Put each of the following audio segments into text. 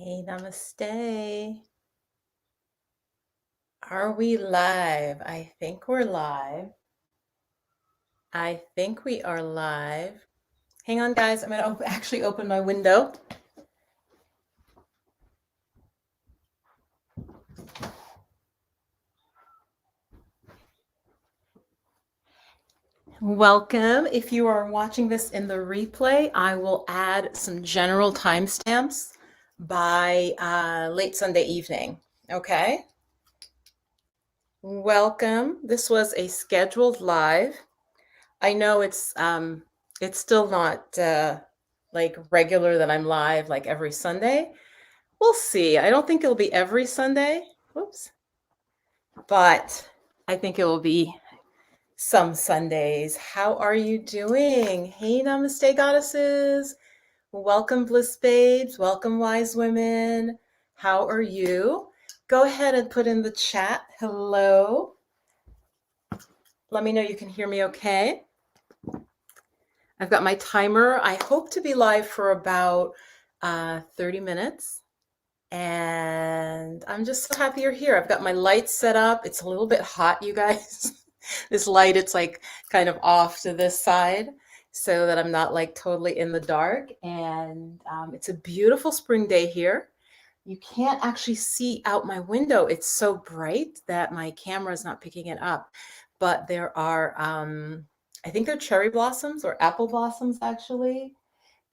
Hey, namaste. Are we live? I think we're live. I think we are live. Hang on, guys. I'm going to actually open my window. Welcome. If you are watching this in the replay, I will add some general timestamps by late Sunday evening. Okay. Welcome. This was a scheduled live. I know it's still not like regular that I'm live like every Sunday. We'll see. I don't think it'll be every Sunday. Whoops. But I think it will be some Sundays. How are you doing? Hey, namaste, goddesses. Welcome, bliss babes. Welcome, wise women. How are you? Go ahead and put in the chat. Hello. Let me know you can hear me okay. I've got my timer. I hope to be live for about 30 minutes. And I'm just so happy you're here. I've got my lights set up. It's a little bit hot, you guys. This light, it's like kind of off to this side so that I'm not like totally in the dark. And it's a beautiful spring day here. You can't actually see out my window. It's so bright that my camera is not picking it up. But there are, I think they're cherry blossoms or apple blossoms actually.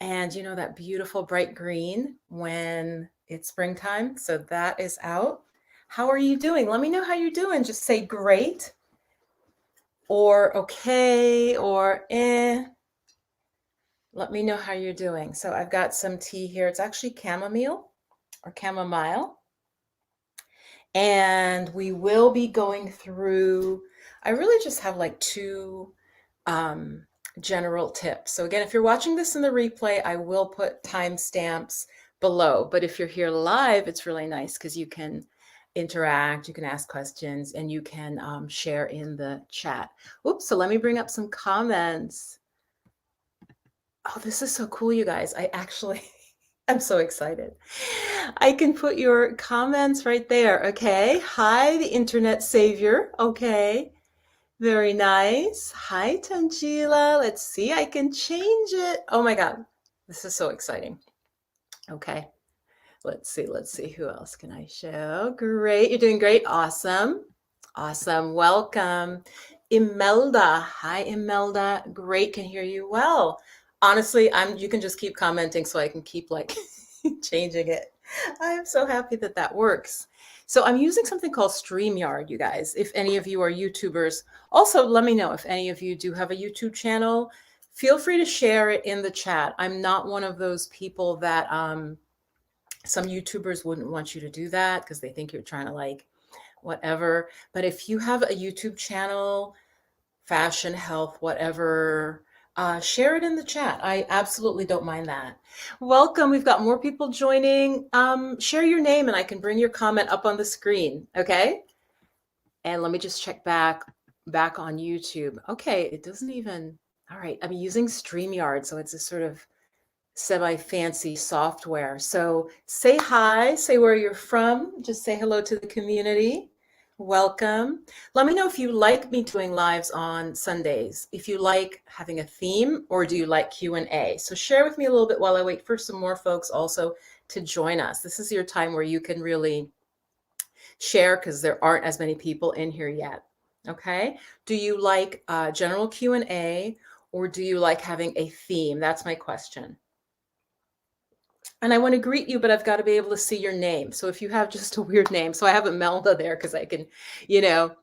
And you know that beautiful bright green when it's springtime. So that is out. How are you doing? Let me know how you're doing. Just say great or okay or eh. Let me know how you're doing. So I've got some tea here. It's actually chamomile or chamomile. And we will be going through, I really just have like two general tips. So again, if you're watching this in the replay, I will put timestamps below. But if you're here live, it's really nice because you can interact, you can ask questions, and you can share in the chat. Oops, so let me bring up some comments. Oh, this is so cool, you guys. I actually, I'm so excited. I can put your comments right there, okay? Hi, the internet savior, okay? Very nice. Hi, Tangela. Let's see, I can change it. Oh my God, this is so exciting. Okay, let's see, who else can I show? Great, you're doing great, awesome. Awesome, welcome. Imelda, hi Imelda, great, can hear you well. Honestly, you can just keep commenting so I can keep like changing it. I am so happy that that works. So I'm using something called StreamYard, you guys. If any of you are YouTubers, also let me know if any of you do have a YouTube channel. Feel free to share it in the chat. I'm not one of those people that some YouTubers wouldn't want you to do that because they think you're trying to like whatever. But if you have a YouTube channel, fashion, health, whatever, share it in the chat. I absolutely don't mind that. Welcome. We've got more people joining. Share your name and I can bring your comment up on the screen. Okay. And let me just check back on YouTube. Okay. It doesn't even, all right. I'm using StreamYard. So it's a sort of semi-fancy software. So say hi, say where you're from. Just say hello to the community. Welcome. Let me know if you like me doing lives on Sundays, if you like having a theme, or do you like Q&A? So share with me a little bit while I wait for some more folks also to join us. This is your time where you can really share because there aren't as many people in here yet. Okay. Do you like general Q&A or do you like having a theme? That's my question. And I want to greet you, but I've got to be able to see your name. So if you have just a weird name, so I have Imelda there because I can, you know,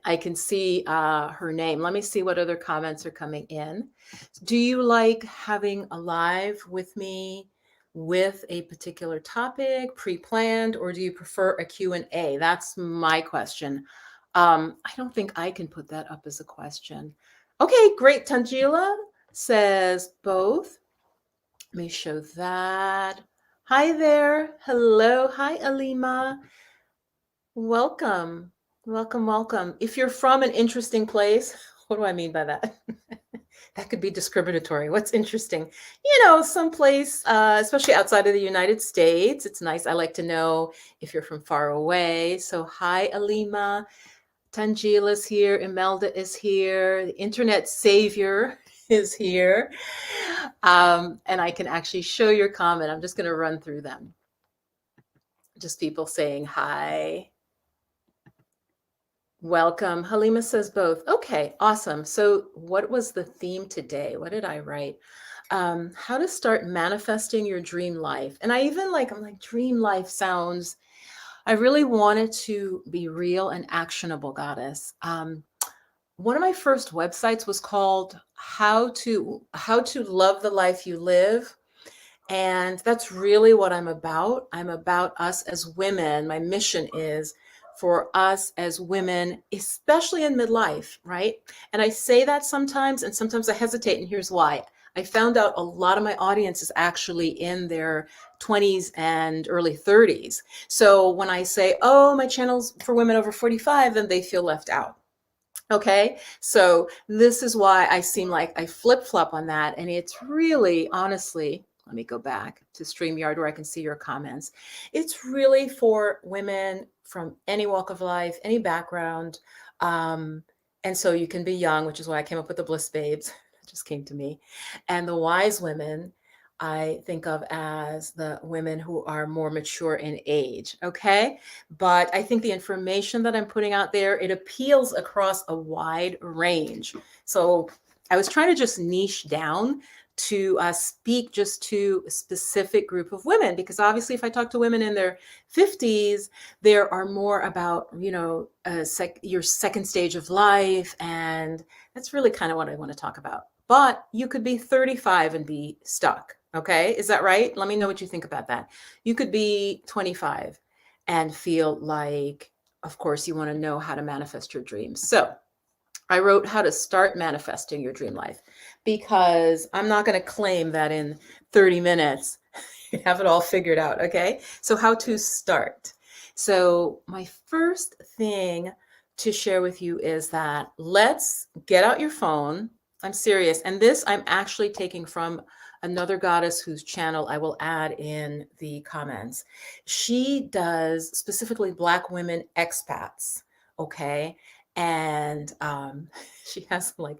I can see her name. Let me see what other comments are coming in. Do you like having a live with me with a particular topic pre-planned, or do you prefer a Q&A? That's my question. I don't think I can put that up as a question. Okay, great. Tangela says both. Let me show that. Hi there. Hello. Hi, Alima. Welcome. Welcome, welcome. If you're from an interesting place, what do I mean by that? That could be discriminatory. What's interesting? Someplace, especially outside of the United States, it's nice. I like to know if you're from far away. So, hi, Alima. Tangila's here. Imelda is here. The internet savior is here. And I can actually show your comment. I'm just going to run through them. Just people saying hi. Welcome. Halima says both. Okay, awesome. So, what was the theme today? What did I write? How to start manifesting your dream life. And I'm like, dream life sounds, I really wanted to be real and actionable, goddess. One of my first websites was called How to Love the Life You Live. And that's really what I'm about. I'm about us as women. My mission is for us as women, especially in midlife, right? And I say that sometimes, and sometimes I hesitate, and here's why. I found out a lot of my audience is actually in their 20s and early 30s. So when I say, oh, my channel's for women over 45, then they feel left out. Okay, so this is why I seem like I flip-flop on that. And it's really, honestly, let me go back to StreamYard where I can see your comments. It's really for women from any walk of life, any background. And so you can be young, which is why I came up with the Bliss Babes. It just came to me. And the wise women, I think of as the women who are more mature in age. Okay. But I think the information that I'm putting out there, it appeals across a wide range. So I was trying to just niche down to speak just to a specific group of women, because obviously if I talk to women in their 50s, there are more about, your second stage of life. And that's really kind of what I want to talk about. But you could be 35 and be stuck. Okay. Is that right? Let me know what you think about that. You could be 25 and feel like, of course, you want to know how to manifest your dreams. So I wrote how to start manifesting your dream life, because I'm not going to claim that in 30 minutes you have it all figured out. Okay. So how to start. So my first thing to share with you is that let's get out your phone. I'm serious. And this I'm actually taking from another goddess whose channel I will add in the comments. She does specifically Black women expats. Okay. And she has like,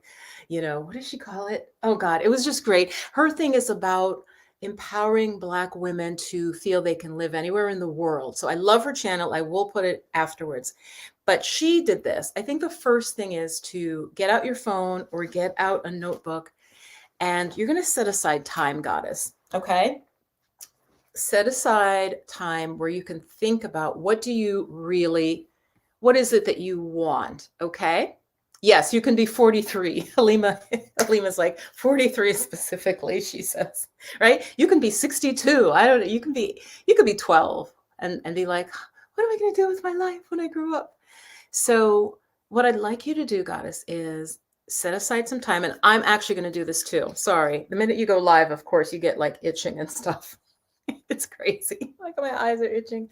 what does she call it? Oh God, it was just great. Her thing is about empowering Black women to feel they can live anywhere in the world. So I love her channel. I will put it afterwards. But she did this. I think the first thing is to get out your phone or get out a notebook, and you're going to set aside time, goddess. Okay. Set aside time where you can think about what is it that you want? Okay. Yes, you can be 43. Halima's like 43 specifically, she says, right? You can be 62. I don't know. You could be 12 and be like, what am I going to do with my life when I grow up? So what I'd like you to do, goddess, is set aside some time. And I'm actually going to do this too. Sorry. The minute you go live, of course, you get like itching and stuff. It's crazy. Like my eyes are itching.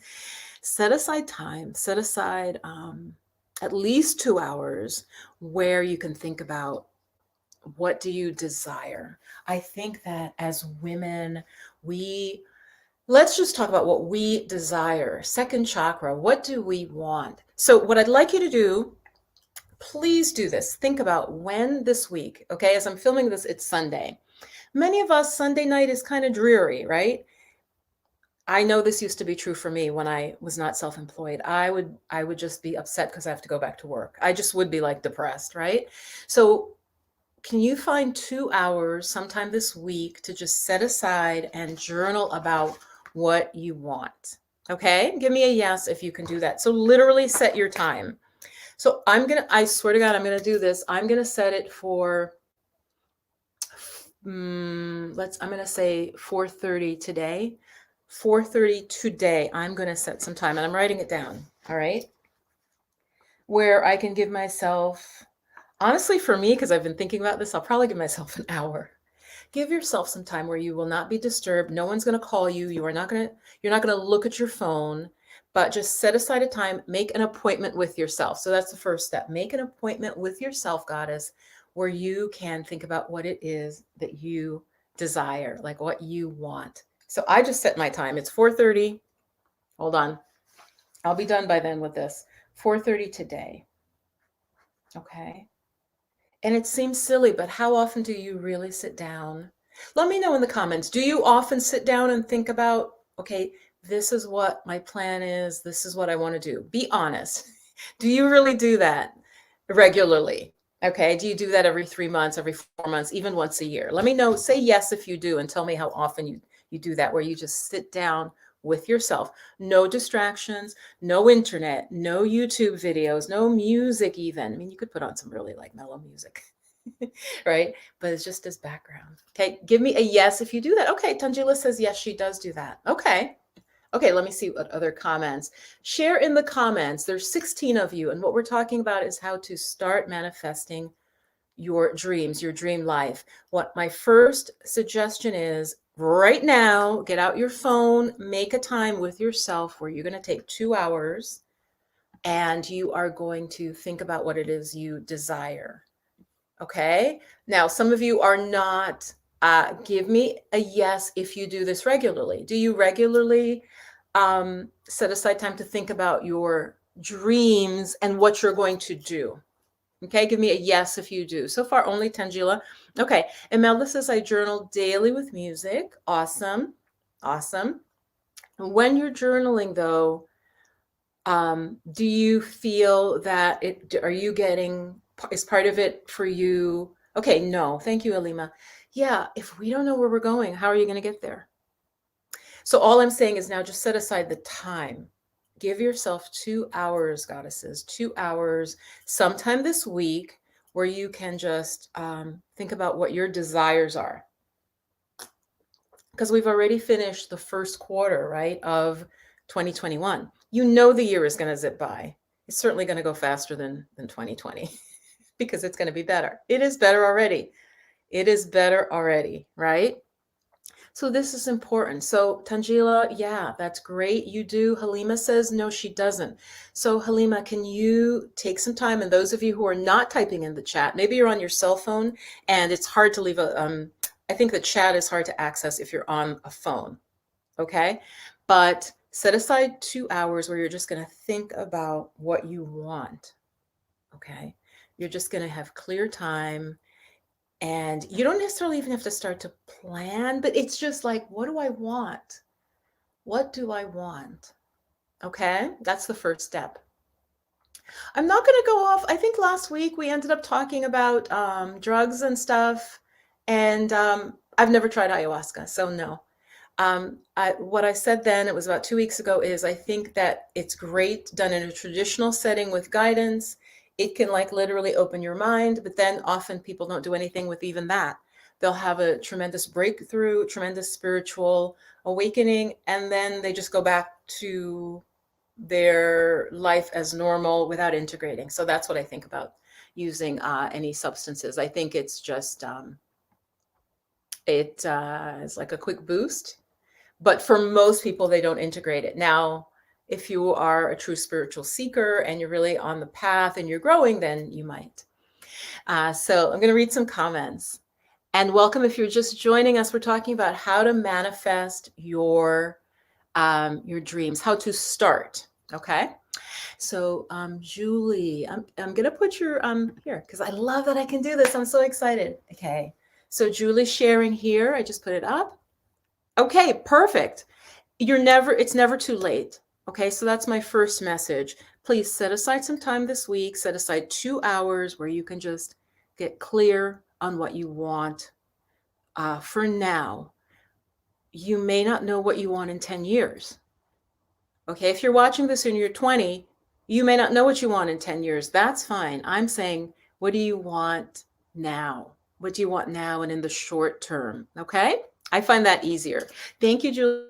Set aside time, set aside at least 2 hours where you can think about, what do you desire? I think that as women, let's just talk about what we desire. Second chakra, what do we want? So what I'd like you to do, please do this. Think about when this week, okay, as I'm filming this, it's Sunday. Many of us, Sunday night is kind of dreary, right? I know this used to be true for me when I was not self-employed. I would just be upset because I have to go back to work. I just would be like depressed, right? So can you find 2 hours sometime this week to just set aside and journal about what you want? Okay, give me a yes if you can do that. So literally set your time. So I swear to God, I'm gonna do this. I'm gonna set it for, I'm gonna say 4:30 today. 4:30 today, I'm going to set some time, and I'm writing it down. All right. Where I can give myself, honestly, for me, because I've been thinking about this, I'll probably give myself an hour. Give yourself some time where you will not be disturbed. No one's going to call you. You're not going to look at your phone, but just set aside a time, make an appointment with yourself. So that's the first step. Make an appointment with yourself, goddess, where you can think about what it is that you desire, like what you want. So I just set my time. It's 4:30. Hold on. I'll be done by then with this. 4:30 today. Okay. And it seems silly, but how often do you really sit down? Let me know in the comments. Do you often sit down and think about, okay, this is what my plan is. This is what I want to do. Be honest. Do you really do that regularly? Okay. Do you do that every 3 months, every 4 months, even once a year? Let me know. Say yes if you do, and tell me how often you do that, where you just sit down with yourself. No distractions, no internet, no YouTube videos, no music even. I mean, you could put on some really like mellow music, right? But it's just as background. Okay, give me a yes if you do that. Okay, Tanjila says yes, she does do that. Okay. Okay, let me see what other comments. Share in the comments. There's 16 of you, and what we're talking about is how to start manifesting your dreams, your dream life. What my first suggestion is right now, get out your phone, make a time with yourself where you're going to take 2 hours and you are going to think about what it is you desire. Okay. Now, some of you are not, give me a yes if you do this regularly. Do you regularly set aside time to think about your dreams and what you're going to do? Okay, give me a yes if you do. So far, only Tangela. Okay, Imelda says I journal daily with music. Awesome, awesome. When you're journaling, though, do you feel that are you getting, is part of it for you? Okay, no, thank you, Alima. Yeah, if we don't know where we're going, how are you going to get there? So all I'm saying is now just set aside the time. Give yourself 2 hours, goddesses, 2 hours sometime this week where you can just think about what your desires are. Because we've already finished the first quarter, right, of 2021. You know the year is going to zip by. It's certainly going to go faster than 2020 because it's going to be better. It is better already. It is better already, right? So this is important. So Tangila, yeah, that's great. You do. Halima says, no, she doesn't. So Halima, can you take some time? And those of you who are not typing in the chat, maybe you're on your cell phone and it's hard to leave I think the chat is hard to access if you're on a phone. Okay. But set aside 2 hours where you're just going to think about what you want. Okay. You're just going to have clear time. And you don't necessarily even have to start to plan, but it's just like, what do I want? What do I want? Okay, that's the first step. I'm not going to go off. I think last week we ended up talking about drugs and stuff, and I've never tried ayahuasca, so no. What I said then, it was about 2 weeks ago, is I think that it's great done in a traditional setting with guidance. It can like literally open your mind, but then often people don't do anything with even that. They'll have a tremendous breakthrough, tremendous spiritual awakening, and then they just go back to their life as normal without integrating. So that's what I think about using any substances. I think it's just, it is like a quick boost. But for most people, they don't integrate it. Now, if you are a true spiritual seeker and you're really on the path and you're growing, then you might. So I'm going to read some comments. And welcome if you're just joining us. We're talking about how to manifest your dreams, how to start. Okay. So Julie, I'm going to put your here because I love that I can do this. I'm so excited. Okay. So Julie's sharing here. I just put it up. Okay, perfect. It's never too late. Okay, so that's my first message. Please set aside some time this week, set aside 2 hours where you can just get clear on what you want. For now, you may not know what you want in 10 years. Okay, if you're watching this and you're 20, you may not know what you want in 10 years. That's fine. I'm saying, what do you want now? What do you want now and in the short term? Okay, I find that easier. Thank you, Julie.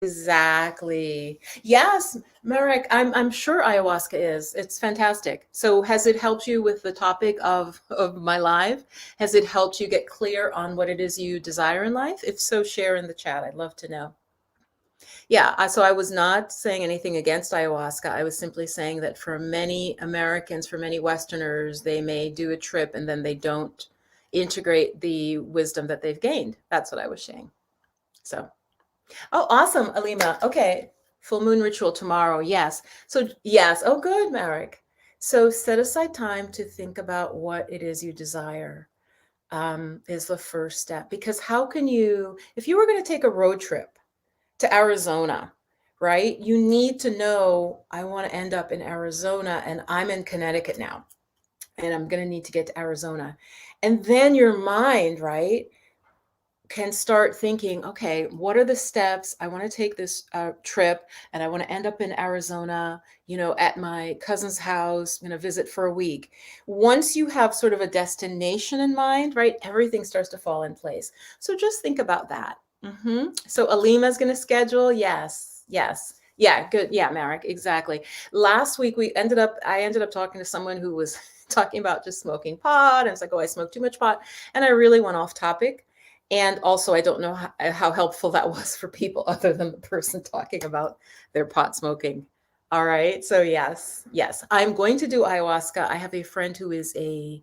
Exactly. Yes, Marek, I'm sure ayahuasca is. It's fantastic. So has it helped you with the topic of my live? Has it helped you get clear on what it is you desire in life? If so, share in the chat. I'd love to know. Yeah, so I was not saying anything against ayahuasca. I was simply saying that for many Americans, for many Westerners, they may do a trip and then they don't integrate the wisdom that they've gained. That's what I was saying. So, oh, awesome, Alima. Okay, full moon ritual tomorrow. Yes. So, yes. Oh, good, Marek. So, set aside time to think about what it is you desire. Is the first step, because how can you, if you were going to take a road trip to Arizona, right? You need to know, I want to end up in Arizona and I'm in Connecticut now, and I'm going to need to get to Arizona. And then your mind, right, can start thinking, okay, what are the steps? I want to take this trip and I want to end up in Arizona, at my cousin's house, I'm going to visit for a week. Once you have sort of a destination in mind, right, everything starts to fall in place. So just think about that. So Alima's going to schedule. Yes. Yes. Yeah. Good. Yeah, Marek. Exactly. Last week I ended up talking to someone who was talking about just smoking pot. And it's like, oh, I smoke too much pot. And I really went off topic. And also, I don't know how helpful that was for people other than the person talking about their pot smoking. All right. So yes, I'm going to do ayahuasca. I have a friend who is I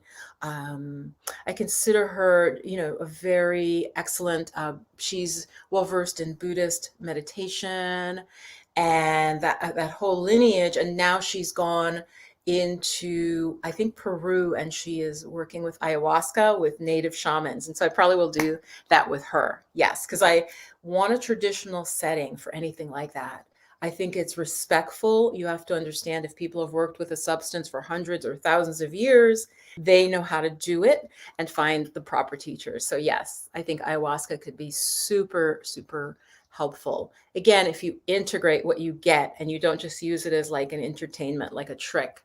consider her, a very excellent. She's well versed in Buddhist meditation and that whole lineage. And now she's gone into, I think, Peru, and she is working with ayahuasca with native shamans. And so I probably will do that with her. Yes, because I want a traditional setting for anything like that. I think it's respectful. You have to understand, if people have worked with a substance for hundreds or thousands of years, they know how to do it and find the proper teachers. So yes, I think ayahuasca could be super, super helpful. Again, if you integrate what you get and you don't just use it as like an entertainment, like a trick.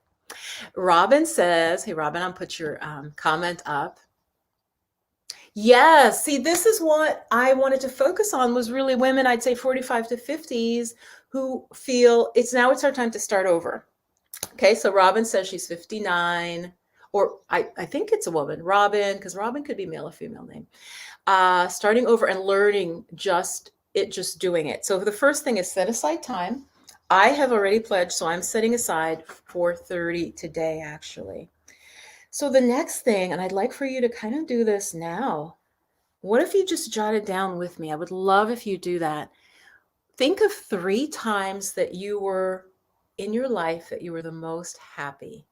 Robin says, hey, Robin, I'll put your comment up. Yes. See, this is what I wanted to focus on, was really women, I'd say 45 to 50s, who feel it's our time to start over. Okay. So Robin says she's 59, or I think it's a woman, Robin, because Robin could be male or female name. Starting over and learning just doing it. So the first thing is set aside time. I have already pledged, so I'm setting aside 4:30 today, actually. So the next thing, and I'd like for you to kind of do this now. What if you just jot it down with me? I would love if you do that. Think of 3 times that you were in your life that you were the most happy.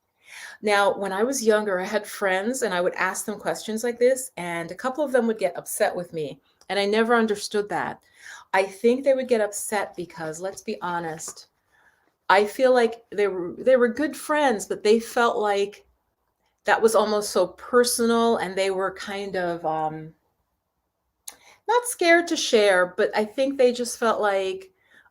Now, when I was younger, I had friends and I would ask them questions like this, and a couple of them would get upset with me. And I never understood that. I think they would get upset because, let's be honest, I feel like they were good friends, but they felt like that was almost so personal, and they were kind of not scared to share, but I think they just felt like,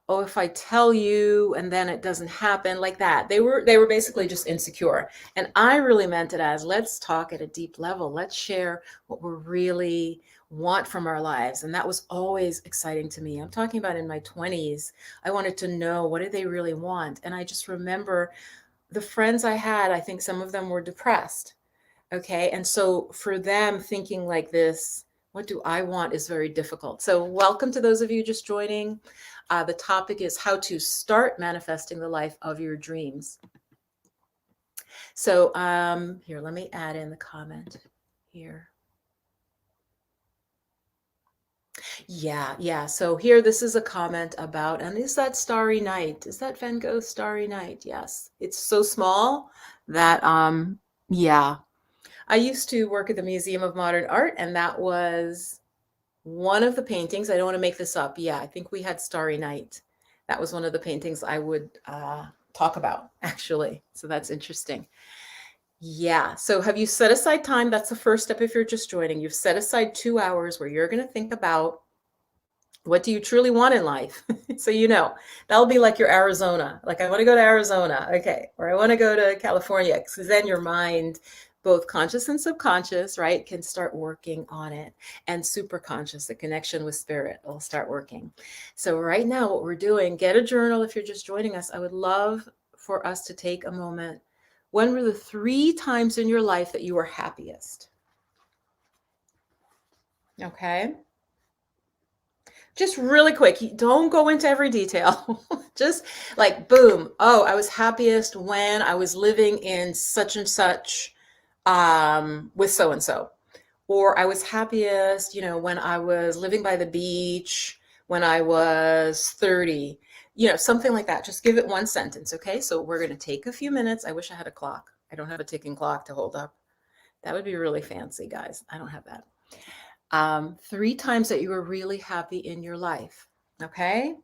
oh, if I tell you and then it doesn't happen, like that. They were basically just insecure. And I really meant it as, let's talk at a deep level. Let's share what we really want from our lives. And that was always exciting to me. I'm talking about in my 20s. I wanted to know, what do they really want? And I just remember the friends I had, I think some of them were depressed. Okay. And so for them, thinking like this, what do I want, is very difficult. So welcome to those of you just joining. The topic is how to start manifesting the life of your dreams. So here, let me add in the comment here. Yeah. So here, this is a comment about, and is that Starry Night? Is that Van Gogh's Starry Night? Yes. It's so small that, yeah. I used to work at the Museum of Modern Art, and that was one of the paintings. I don't want to make this up. Yeah, I think we had Starry Night. That was one of the paintings I would talk about, actually. So that's interesting. Yeah. So have you set aside time? That's the first step if you're just joining. You've set aside 2 hours where you're going to think about, what do you truly want in life? So, that'll be like your Arizona. Like, I want to go to Arizona. Okay. Or I want to go to California. Because then your mind, both conscious and subconscious, right, can start working on it. And super conscious, the connection with spirit, will start working. So right now, what we're doing, get a journal if you're just joining us. I would love for us to take a moment. When were the 3 times in your life that you were happiest? Okay. Just really quick. Don't go into every detail. Just like boom. Oh, I was happiest when I was living in such and such with so and so. Or I was happiest, when I was living by the beach when I was 30. Something like that. Just give it one sentence, okay? So we're going to take a few minutes. I wish I had a clock. I don't have a ticking clock to hold up. That would be really fancy, guys. I don't have that. 3 times that you were really happy in your life, okay?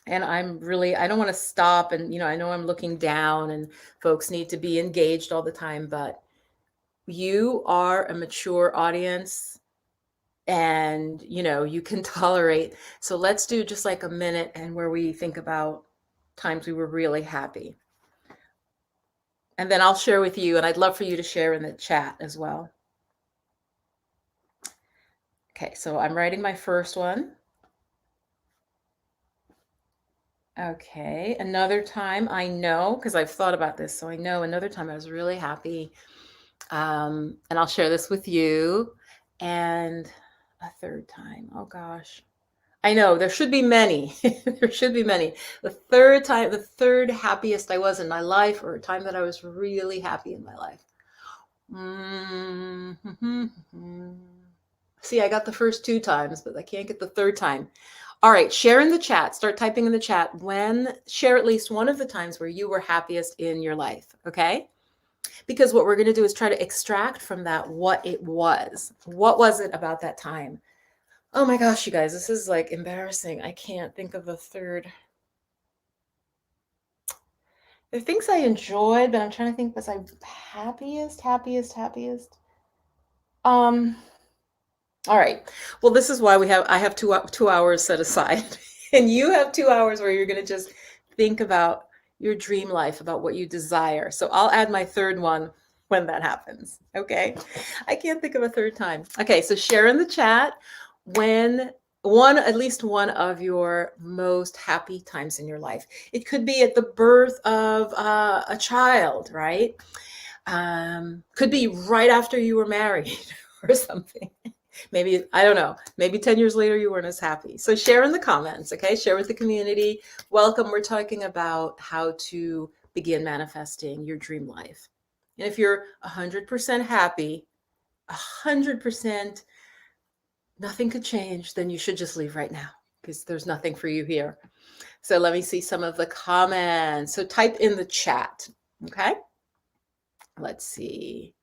And I don't want to stop. And, I know I'm looking down and folks need to be engaged all the time, but you are a mature audience and, you can tolerate. So let's do just like a minute and where we think about times we were really happy. And then I'll share with you, and I'd love for you to share in the chat as well. Okay, so I'm writing my first one. Okay, another time I know, because I've thought about this, so I know another time I was really happy. And I'll share this with you. And a third time, oh gosh. I know there should be many. There should be many. The third happiest I was in my life, or a time that I was really happy in my life. See, I got the first 2 times, but I can't get the third time. All right, share in the chat. Start typing in the chat share at least one of the times where you were happiest in your life, okay? Because what we're going to do is try to extract from that what it was. What was it about that time? Oh my gosh, you guys, this is like embarrassing. I can't think of a third. There are things I enjoyed, but I'm trying to think, was I happiest? All right. Well, this is why I have 2 hours set aside, and you have 2 hours where you're going to just think about your dream life, about what you desire. So I'll add my third one when that happens. Okay. I can't think of a third time. Okay. So share in the chat at least one of your most happy times in your life. It could be at the birth of a child, right? Could be right after you were married or something. Maybe, I don't know, maybe 10 years later you weren't as happy. So share in the comments, okay? Share with the community. Welcome. We're talking about how to begin manifesting your dream life. And if you're 100% happy, 100%, nothing could change, then you should just leave right now because there's nothing for you here. So let me see some of the comments. So type in the chat, okay? Let's see.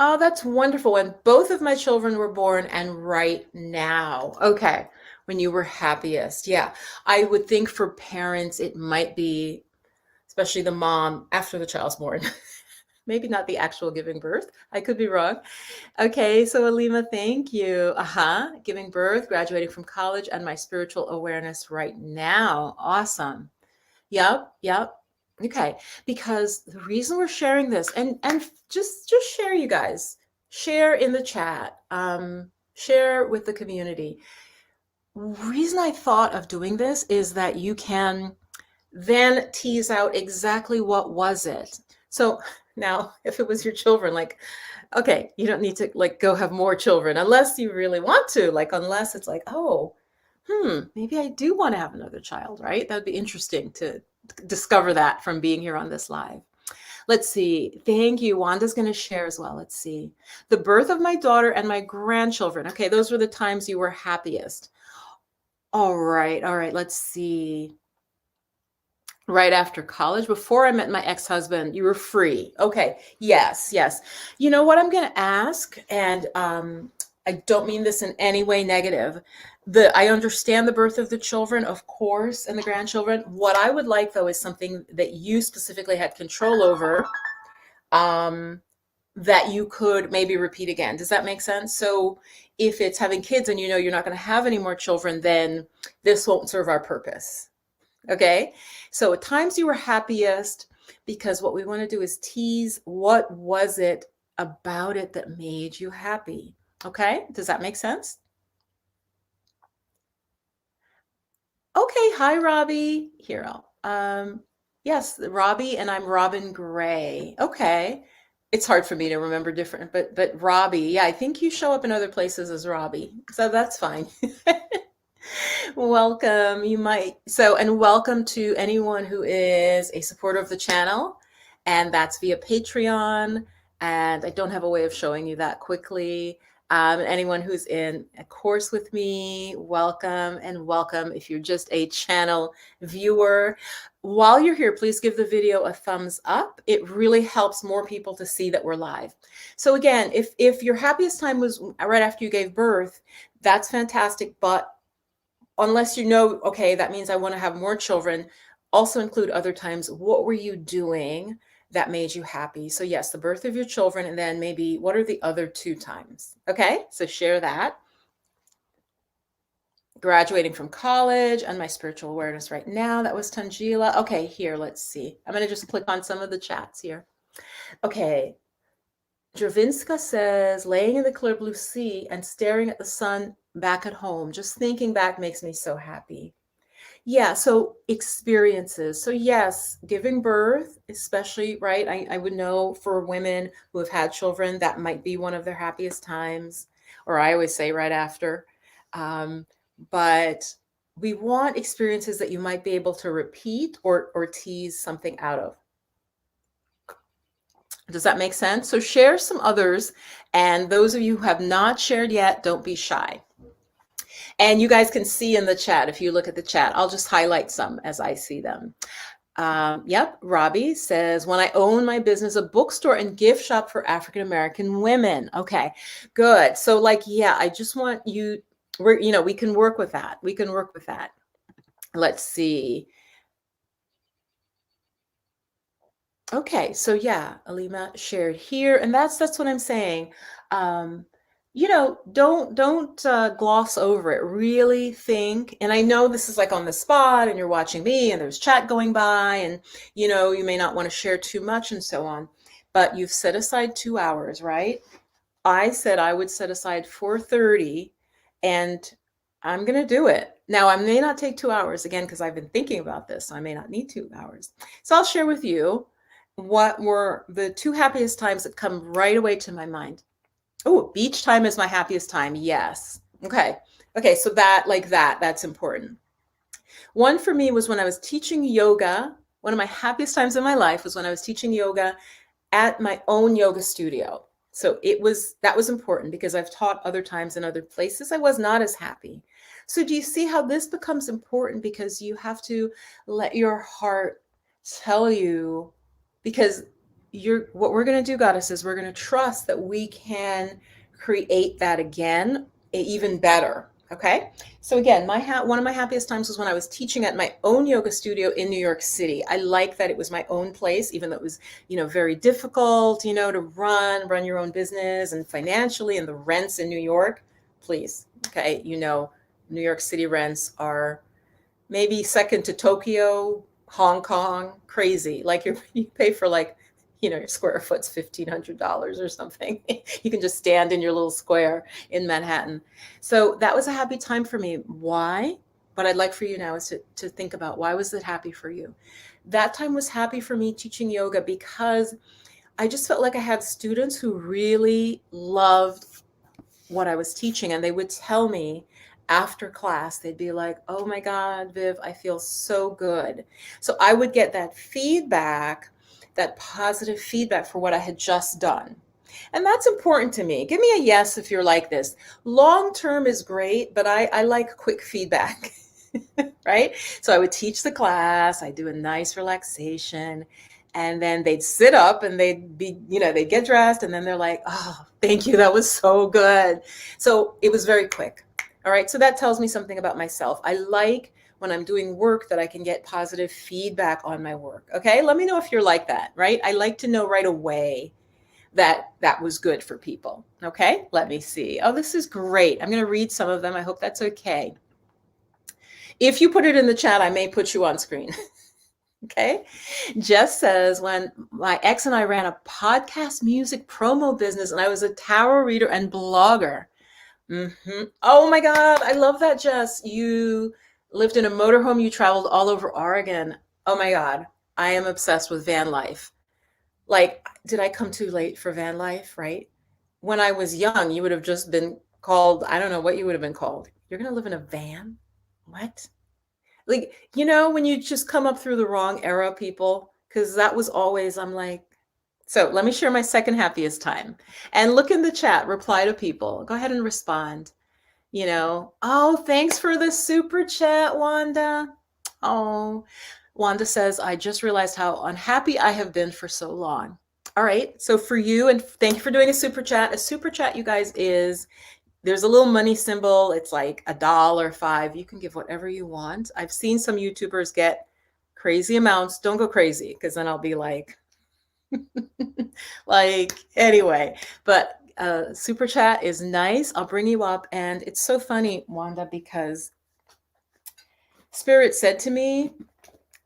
Oh, that's wonderful. When both of my children were born and right now. Okay. When you were happiest. Yeah. I would think for parents, it might be, especially the mom after the child's born. Maybe not the actual giving birth. I could be wrong. Okay. So Alima, thank you. Giving birth, graduating from college, and my spiritual awareness right now. Awesome. Yep. Okay, because the reason we're sharing this, and just share, you guys, share in the chat, share with the community. Reason I thought of doing this is that you can then tease out exactly what was it. So now, if it was your children, like, okay, you don't need to like go have more children unless you really want to, like, unless it's like, oh, maybe I do want to have another child, right? That would be interesting to discover that from being here on this live. Let's see. Thank you. Wanda's going to share as well. Let's see. The birth of my daughter and my grandchildren. Okay, those were the times you were happiest. All right. Let's see. Right after college, before I met my ex-husband, you were free. Okay. Yes. You know what I'm going to ask, and I don't mean this in any way negative. I understand the birth of the children, of course, and the grandchildren. What I would like, though, is something that you specifically had control over, that you could maybe repeat again. Does that make sense? So if it's having kids and you're not going to have any more children, then this won't serve our purpose. Okay. So at times you were happiest, because what we want to do is tease what was it about it that made you happy. Okay. Does that make sense? Okay. Hi, Robbie. Here, yes, Robbie, and I'm Robin Gray. Okay. It's hard for me to remember different, but Robbie, yeah, I think you show up in other places as Robbie, so that's fine. Welcome. You might so and welcome to anyone who is a supporter of the channel, and that's via Patreon. And I don't have a way of showing you that quickly. Anyone who's in a course with me, welcome and welcome. If you're just a channel viewer, while you're here, please give the video a thumbs up. It really helps more people to see that we're live. So again, if your happiest time was right after you gave birth, that's fantastic. But unless you know, okay, that means I want to have more children, also include other times. What were you doing that made you happy? So yes, the birth of your children, and then maybe what are the other two times? Okay, so share that. Graduating from college and my spiritual awareness right now. That was Tangela. Okay, here, let's see. I'm going to just click on some of the chats here. Okay. Dravinska says, laying in the clear blue sea and staring at the sun back at home, just thinking back makes me so happy. Yeah, so experiences. So yes, giving birth, especially, right? I would know for women who have had children, that might be one of their happiest times, or I always say right after. But we want experiences that you might be able to repeat or tease something out of. Does that make sense? So share some others. And those of you who have not shared yet, don't be shy. And you guys can see in the chat, if you look at the chat, I'll just highlight some as I see them. Yep, Robbie says, when I own my business, a bookstore and gift shop for African-American women. Okay, good. So like, yeah, I just want you, we can work with that. We can work with that. Let's see. Okay, so yeah, Alima shared here, and that's what I'm saying. Don't gloss over it. Really think, and I know this is like on the spot, and you're watching me, and there's chat going by, and you may not want to share too much and so on, but you've set aside 2 hours, right? I said I would set aside 4:30, and I'm gonna do it. Now, I may not take 2 hours again because I've been thinking about this, so I may not need 2 hours. So I'll share with you what were the two happiest times that come right away to my mind. Oh, beach time is my happiest time. Yes. Okay. Okay. So that's important. One for me was when I was teaching yoga. One of my happiest times in my life was when I was teaching yoga at my own yoga studio. So that was important because I've taught other times in other places. I was not as happy. So do you see how this becomes important? Because you have to let your heart tell you, because what we're going to do, goddess, is we're going to trust that we can create that again, even better. Okay. So again, one of my happiest times was when I was teaching at my own yoga studio in New York City. I like that it was my own place, even though it was, very difficult, to run your own business and financially, and the rents in New York, please. Okay. New York City rents are maybe second to Tokyo, Hong Kong, crazy. Like you pay for your square foot's $1,500 or something. You can just stand in your little square in Manhattan. So that was a happy time for me. Why? What I'd like for you now is to think about, why was it happy for you? That time was happy for me teaching yoga because I just felt like I had students who really loved what I was teaching, and they would tell me after class, they'd be like, oh my God, Viv, I feel so good. So I would get that feedback, that positive feedback for what I had just done. And that's important to me. Give me a yes if you're like this. Long term is great, but I like quick feedback, right? So I would teach the class, I do a nice relaxation, and then they'd sit up and they'd get dressed, and then they're like, oh, thank you, that was so good. So it was very quick. All right, so that tells me something about myself. I like when I'm doing work that I can get positive feedback on my work. Okay, let me know if you're like that, right? I like to know right away that was good for people. Okay, let me see. Oh, this is great. I'm going to read some of them. I hope that's okay. If you put it in the chat, I may put you on screen. Okay. Jess says, when my ex and I ran a podcast music promo business, and I was a tarot reader and blogger. Oh my God, I love that, Jess. You lived in a motorhome, you traveled all over Oregon. Oh my God, I am obsessed with van life. Like, did I come too late for van life, right? When I was young, you would have just been called, I don't know what you would have been called. You're going to live in a van? What? Like, when you just come up through the wrong era, people, because that was always, I'm like, so let me share my second happiest time. And look in the chat, reply to people. Go ahead and respond. Oh, thanks for the super chat, Wanda. Oh, Wanda says, I just realized how unhappy I have been for so long. All right. So for you, and thank you for doing a super chat. A super chat, you guys, there's a little money symbol. It's like $1, $5. You can give whatever you want. I've seen some YouTubers get crazy amounts. Don't go crazy, because then I'll be like, anyway. But super chat is nice. I'll bring you up. And it's so funny, Wanda, because Spirit said to me,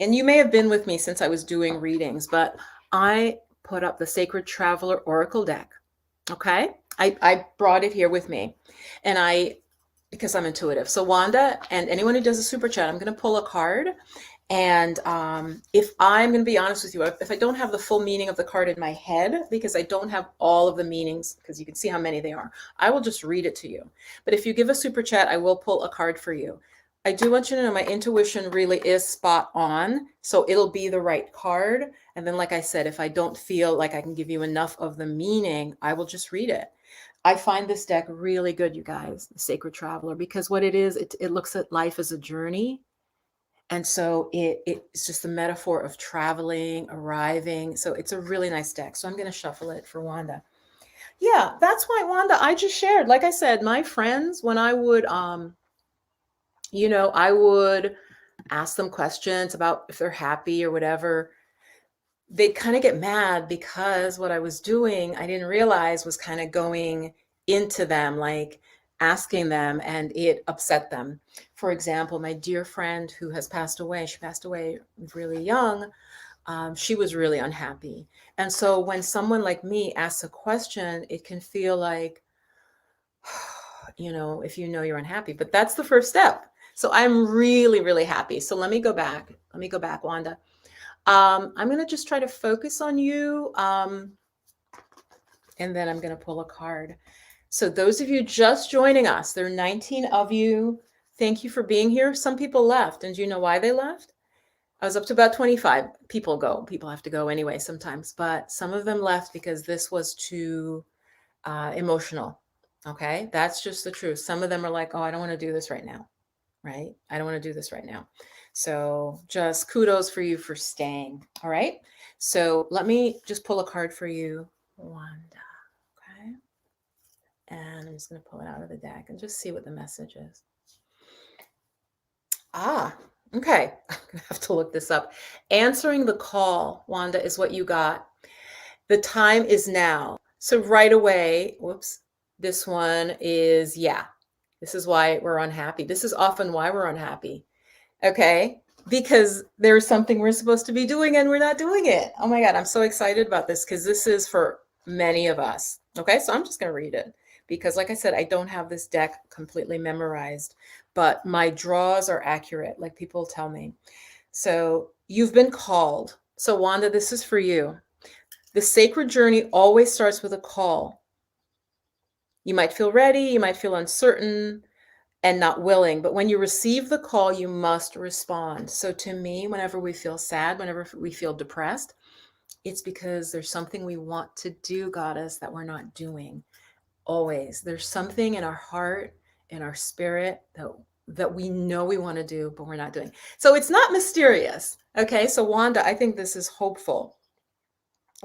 and you may have been with me since I was doing readings, but I put up the Sacred Traveler Oracle deck. Okay. I brought it here with me, and because I'm intuitive. So Wanda and anyone who does a super chat, I'm going to pull a card. And if I'm going to be honest with you, if I don't have the full meaning of the card in my head, because I don't have all of the meanings, because you can see how many they are, I will just read it to you. But if you give a super chat, I will pull a card for you. I do want you to know my intuition really is spot on. So it'll be the right card. And then, like I said, if I don't feel like I can give you enough of the meaning, I will just read it. I find this deck really good, you guys, the Sacred Traveler, because what it is, it looks at life as a journey. And so it's just the metaphor of traveling, arriving. So it's a really nice deck. So I'm going to shuffle it for Wanda. Yeah, that's why, Wanda, I just shared, like I said, my friends, when I would, I would ask them questions about if they're happy or whatever, they'd kind of get mad because what I was doing, I didn't realize was kind of going into them, like asking them, and it upset them. For example, my dear friend who has passed away, she passed away really young. She was really unhappy. And so when someone like me asks a question, it can feel like, if you're unhappy, but that's the first step. So I'm really, really happy. So let me go back. Wanda. I'm going to just try to focus on you. And then I'm going to pull a card. So those of you just joining us, there are 19 of you. Thank you for being here. Some people left. And do you know why they left? I was up to about 25. People go. People have to go anyway sometimes. But some of them left because this was too emotional. Okay? That's just the truth. Some of them are like, oh, I don't want to do this right now. Right? I don't want to do this right now. So just kudos for you for staying. All right? So let me just pull a card for you, Wanda. Okay? And I'm just going to pull it out of the deck and just see what the message is. Okay. I'm going to have to look this up. Answering the call, Wanda, is what you got. The time is now. So right away, this one is, this is why we're unhappy. This is often why we're unhappy. Okay. Because there's something we're supposed to be doing and we're not doing it. Oh my God. I'm so excited about this because this is for many of us. Okay. So I'm just going to read it because, like I said, I don't have this deck completely memorized, but my draws are accurate, like people tell me. So you've been called. So Wanda, this is for you. The sacred journey always starts with a call. You might feel ready, you might feel uncertain and not willing, but when you receive the call, you must respond. So to me, whenever we feel sad, whenever we feel depressed, it's because there's something we want to do, Goddess, that we're not doing. Always. There's something in our heart, in our spirit that we know we want to do, but we're not doing. So it's not mysterious. Okay. So Wanda, I think this is hopeful.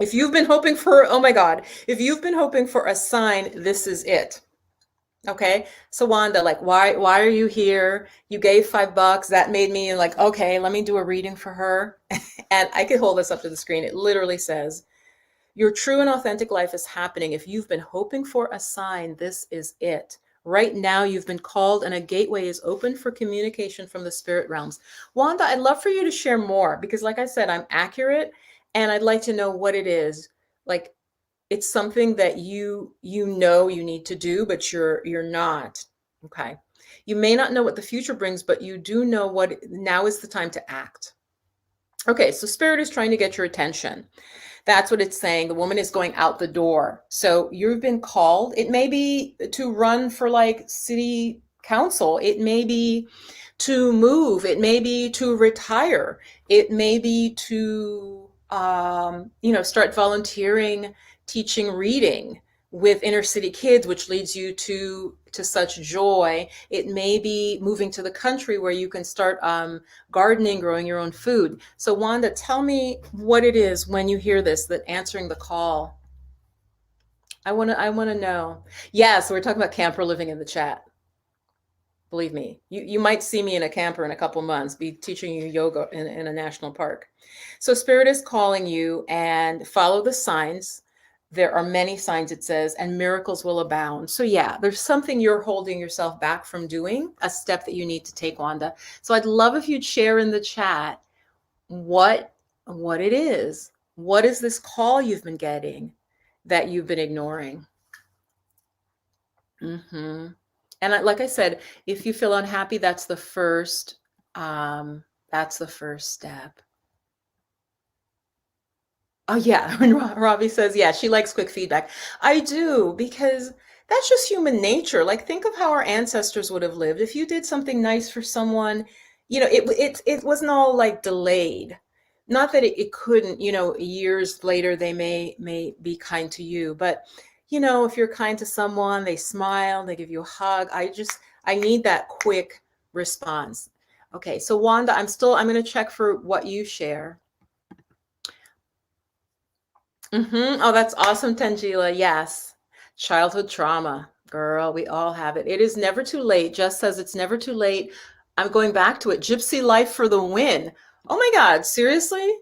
If you've been hoping for, oh my God, if you've been hoping for a sign, this is it. Okay. So Wanda, like, why are you here? You gave $5. That made me like, okay, let me do a reading for her. And I could hold this up to the screen. It literally says, your true and authentic life is happening. If you've been hoping for a sign, this is it. Right now, you've been called and a gateway is open for communication from the spirit realms. Wanda, I'd love for you to share more because, like I said, I'm accurate and I'd like to know what it is. Like, it's something that you know you need to do, but you're not. Okay. You may not know what the future brings, but you do know what now is the time to act. Okay. So spirit is trying to get your attention. That's what it's saying. The woman is going out the door. So you've been called. It may be to run for like city council. It may be to move. It may be to retire. It may be to, start volunteering, teaching reading with inner city kids, which leads you to such joy. It may be moving to the country where you can start gardening, growing your own food. So Wanda, tell me what it is when you hear this, that answering the call. I want to know. Yeah, so we're talking about camper living in the chat. Believe me, you might see me in a camper in a couple months, be teaching you yoga in a national park. So Spirit is calling you and follow the signs. There are many signs, it says, and miracles will abound. So yeah, there's something you're holding yourself back from doing, a step that you need to take, Wanda. So I'd love if you'd share in the chat what what it is. What is this call you've been getting that you've been ignoring? Hmm. And like I said, if you feel unhappy, that's the first step. Oh yeah, when Robbie says, yeah, she likes quick feedback. I do, because that's just human nature. Like think of how our ancestors would have lived. If you did something nice for someone, it wasn't all like delayed. Not that it couldn't, years later they may be kind to you, but if you're kind to someone, they smile, they give you a hug. I need that quick response. Okay, so Wanda, I'm going to check for what you share. Oh, that's awesome, Tangela. Yes. Childhood trauma. Girl, we all have it. It is never too late. Jess says it's never too late. I'm going back to it. Gypsy life for the win. Oh my God, seriously?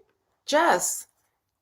Jess,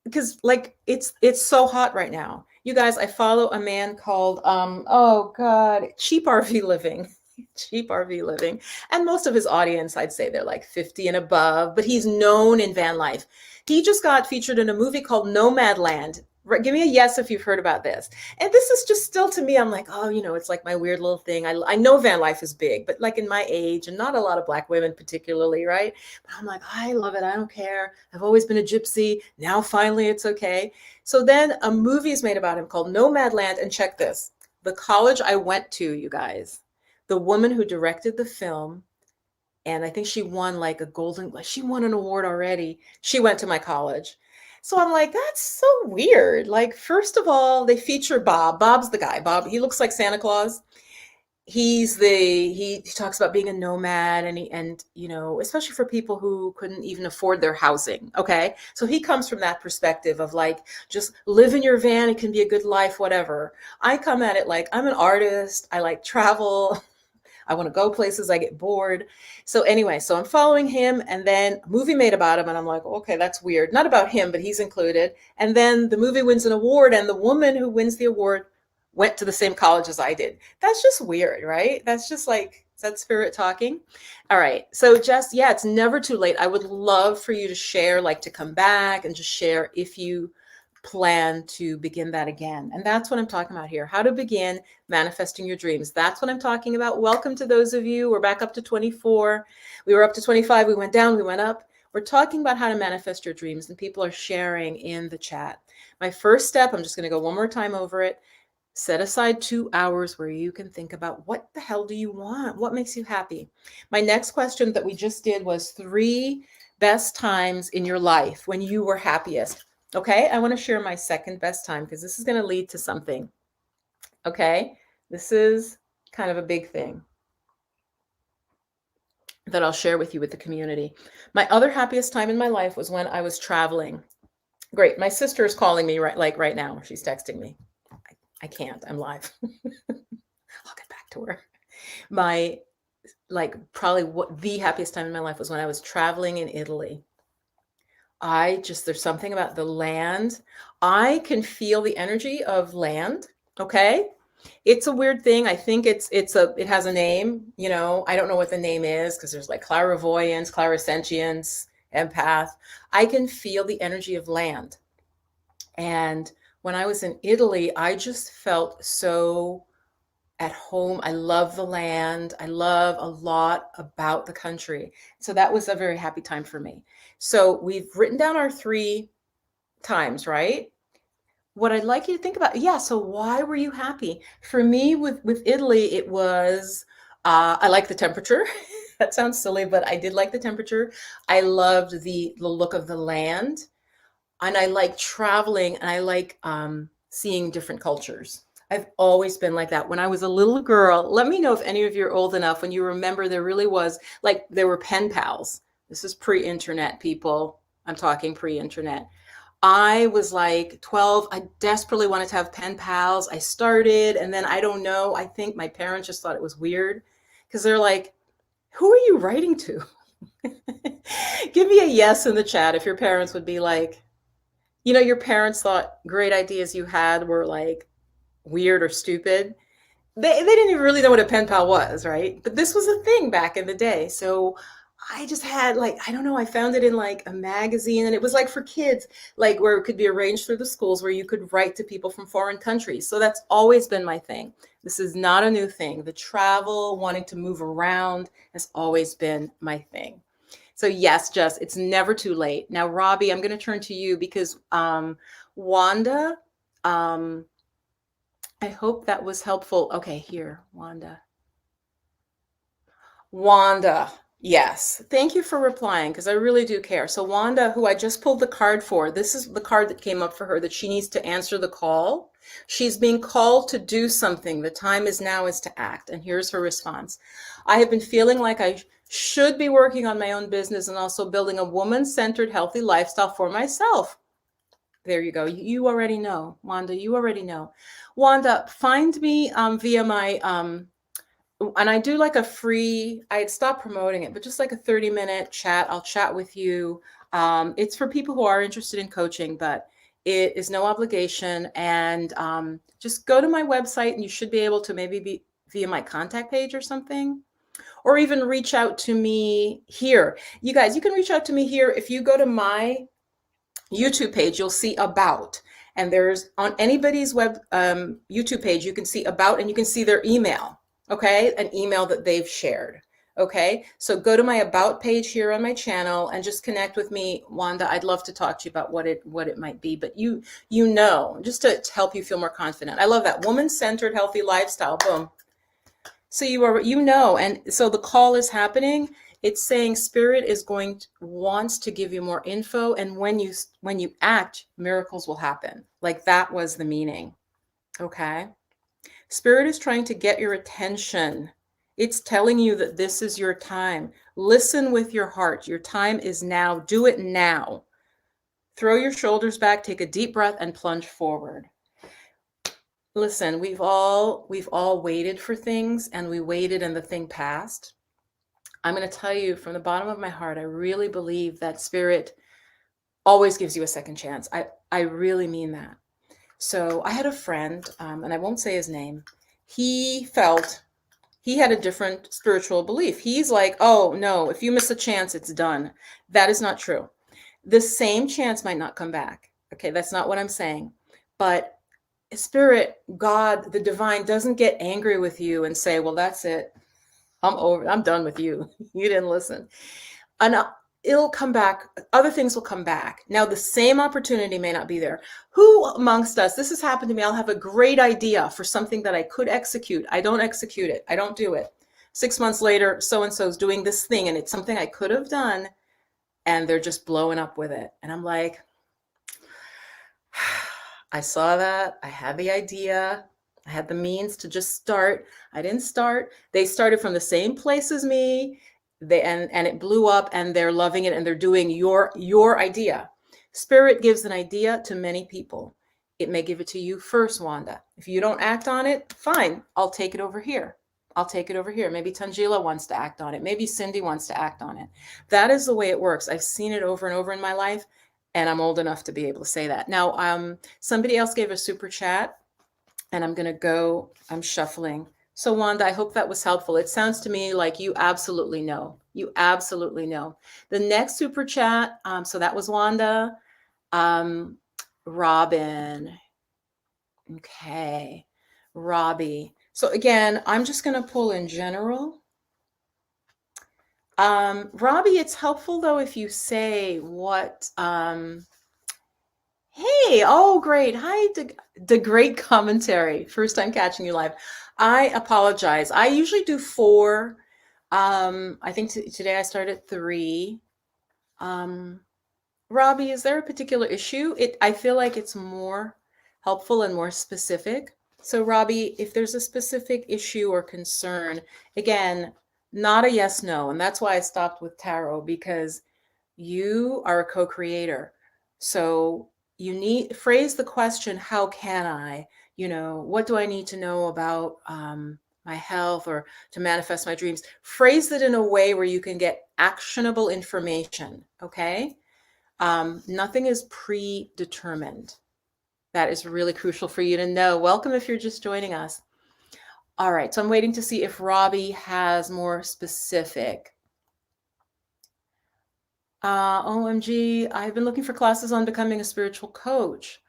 because like it's so hot right now. You guys, I follow a man called oh God, Cheap RV Living. Cheap RV Living. And most of his audience, I'd say they're like 50 and above, but he's known in van life. He just got featured in a movie called Nomadland. Give me a yes if you've heard about this. And this is just still to me, I'm like, oh, it's like my weird little thing. I know van life is big, but like in my age, and not a lot of Black women particularly, right? But I'm like, I love it. I don't care. I've always been a gypsy. Now finally it's okay. So then a movie is made about him called Nomadland. And check this, the college I went to, you guys, the woman who directed the film, and I think she won like she won an award already. She went to my college. So I'm like, that's so weird. Like, first of all, they feature Bob. Bob's the guy. Bob, he looks like Santa Claus. He talks about being a nomad, and especially for people who couldn't even afford their housing. Okay. So he comes from that perspective of like, just live in your van. It can be a good life, whatever. I come at it like I'm an artist. I like travel. I want to go places, I get bored. So anyway, so I'm following him, and then a movie made about him, and I'm like, okay, that's weird. Not about him, but he's included. And then the movie wins an award, and the woman who wins the award went to the same college as I did. That's just weird, right? That's just like, is that spirit talking? All right. So Jess, yeah, it's never too late. I would love for you to share, like to come back and just share if you plan to begin that again. And that's what I'm talking about here. How to begin manifesting your dreams. That's what I'm talking about. Welcome to those of you. We're back up to 24. We were up to 25. We went down, we went up. We're talking about how to manifest your dreams, and people are sharing in the chat. My first step, I'm just going to go one more time over it. Set aside 2 hours where you can think about what the hell do you want? What makes you happy? My next question that we just did was 3 best times in your life when you were happiest. Okay, I want to share my second best time because this is going to lead to something. Okay, this is kind of a big thing that I'll share with you with the community. My other happiest time in my life was when I was traveling. Great, my sister is calling me right now. She's texting me. I can't, I'm live. I'll get back to her. My probably the happiest time in my life was when I was traveling in Italy. There's something about the land. I can feel the energy of land. Okay. It's a weird thing. I think it has a name, I don't know what the name is because there's like clairvoyance, clairsentience, empath. I can feel the energy of land. And when I was in Italy, I just felt so at home. I love the land. I love a lot about the country. So that was a very happy time for me. So we've written down our 3 times, right? What I'd like you to think about, yeah, so why were you happy? For me, with Italy, it was I like the temperature. That sounds silly, but I did like the temperature. I loved the look of the land, and I like traveling, and I like seeing different cultures. I've always been like that. When I was a little girl, let me know if any of you are old enough when you remember there really was, like, there were pen pals. This is pre-internet, people. I'm talking pre-internet. I was like 12. I desperately wanted to have pen pals. I started, and then I don't know. I think my parents just thought it was weird because they're like, who are you writing to? Give me a yes in the chat if your parents would be like, your parents thought great ideas you had were like weird or stupid. They didn't even really know what a pen pal was, right? But this was a thing back in the day. So I just had, like, I don't know, I found it in like a magazine, and it was like for kids, like where it could be arranged through the schools where you could write to people from foreign countries. So that's always been my thing. This is not a new thing. The travel, wanting to move around has always been my thing. So yes, Jess, it's never too late. Now, Robbie, I'm going to turn to you because Wanda, um, I hope that was helpful. Okay, here, Wanda. Wanda, yes. Thank you for replying because I really do care. So, Wanda, who I just pulled the card for, this is the card that came up for her that she needs to answer the call. She's being called to do something. The time is now is to act. And here's her response. I have been feeling like I should be working on my own business and also building a woman-centered, healthy lifestyle for myself. There you go. You already know, Wanda. You already know. Wanda, find me via my and I do like a free, I had stopped promoting it, but just like a 30-minute chat. I'll chat with you. It's for people who are interested in coaching, but it is no obligation. And just go to my website and you should be able to maybe be via my contact page or something, or even reach out to me here. You guys, you can reach out to me here. If you go to my YouTube page, you'll see about. And there's on anybody's web YouTube page, you can see about, and you can see their email. Okay, an email that they've shared. Okay, so go to my about page here on my channel and just connect with me, Wanda. I'd love to talk to you about what it might be. But just to help you feel more confident. I love that woman-centered, healthy lifestyle. Boom. So and so the call is happening. It's saying spirit is wants to give you more info, and when you act, miracles will happen. Like that was the meaning. Okay. Spirit is trying to get your attention. It's telling you that this is your time. Listen with your heart. Your time is now. Do it now. Throw your shoulders back, take a deep breath, and plunge forward. Listen, we've all waited for things, and we waited and the thing passed. I'm going to tell you from the bottom of my heart, I really believe that spirit always gives you a second chance. I really mean that. So I had a friend, and I won't say his name. He felt he had a different spiritual belief. He's like, oh no, if you miss a chance, it's done. That is not true. The same chance might not come back. Okay, that's not what I'm saying. But spirit, God, the divine doesn't get angry with you and say, well, that's it. I'm done with you. You didn't listen. And it'll come back. Other things will come back. Now, the same opportunity may not be there. Who amongst us, this has happened to me, I'll have a great idea for something that I could execute. I don't execute it. I don't do it. 6 months later, so-and-so's doing this thing, and it's something I could have done, and they're just blowing up with it. And I'm like, I saw that. I had the idea. I had the means to just start. I didn't start. They started from the same place as me. And it blew up, and they're loving it, and they're doing your idea. Spirit gives an idea to many people. It may give it to you first, Wanda. If you don't act on it, fine. I'll take it over here. I'll take it over here. Maybe Tangela wants to act on it. Maybe Cindy wants to act on it. That is the way it works. I've seen it over and over in my life, and I'm old enough to be able to say that. Now, somebody else gave a super chat, and I'm shuffling. So Wanda, I hope that was helpful. It sounds to me like you absolutely know. You absolutely know. The next super chat, so that was Wanda. Robin. Okay. Robbie. So again, I'm just going to pull in general. Robbie, it's helpful though if you say what Hey, oh, great. Hi, the great commentary. First time catching you live. I apologize. I usually do four. I think today I started at three. Um, Robbie, is there a particular issue? I feel like it's more helpful and more specific. So, Robbie, if there's a specific issue or concern, again, not a yes, no. And that's why I stopped with tarot because you are a co-creator. So you need phrase the question, how can I? What do I need to know about my health or to manifest my dreams? Phrase it in a way where you can get actionable information. Okay. Nothing is predetermined. That is really crucial for you to know. Welcome if you're just joining us. All right. So I'm waiting to see if Robbie has more specific. OMG, I've been looking for classes on becoming a spiritual coach.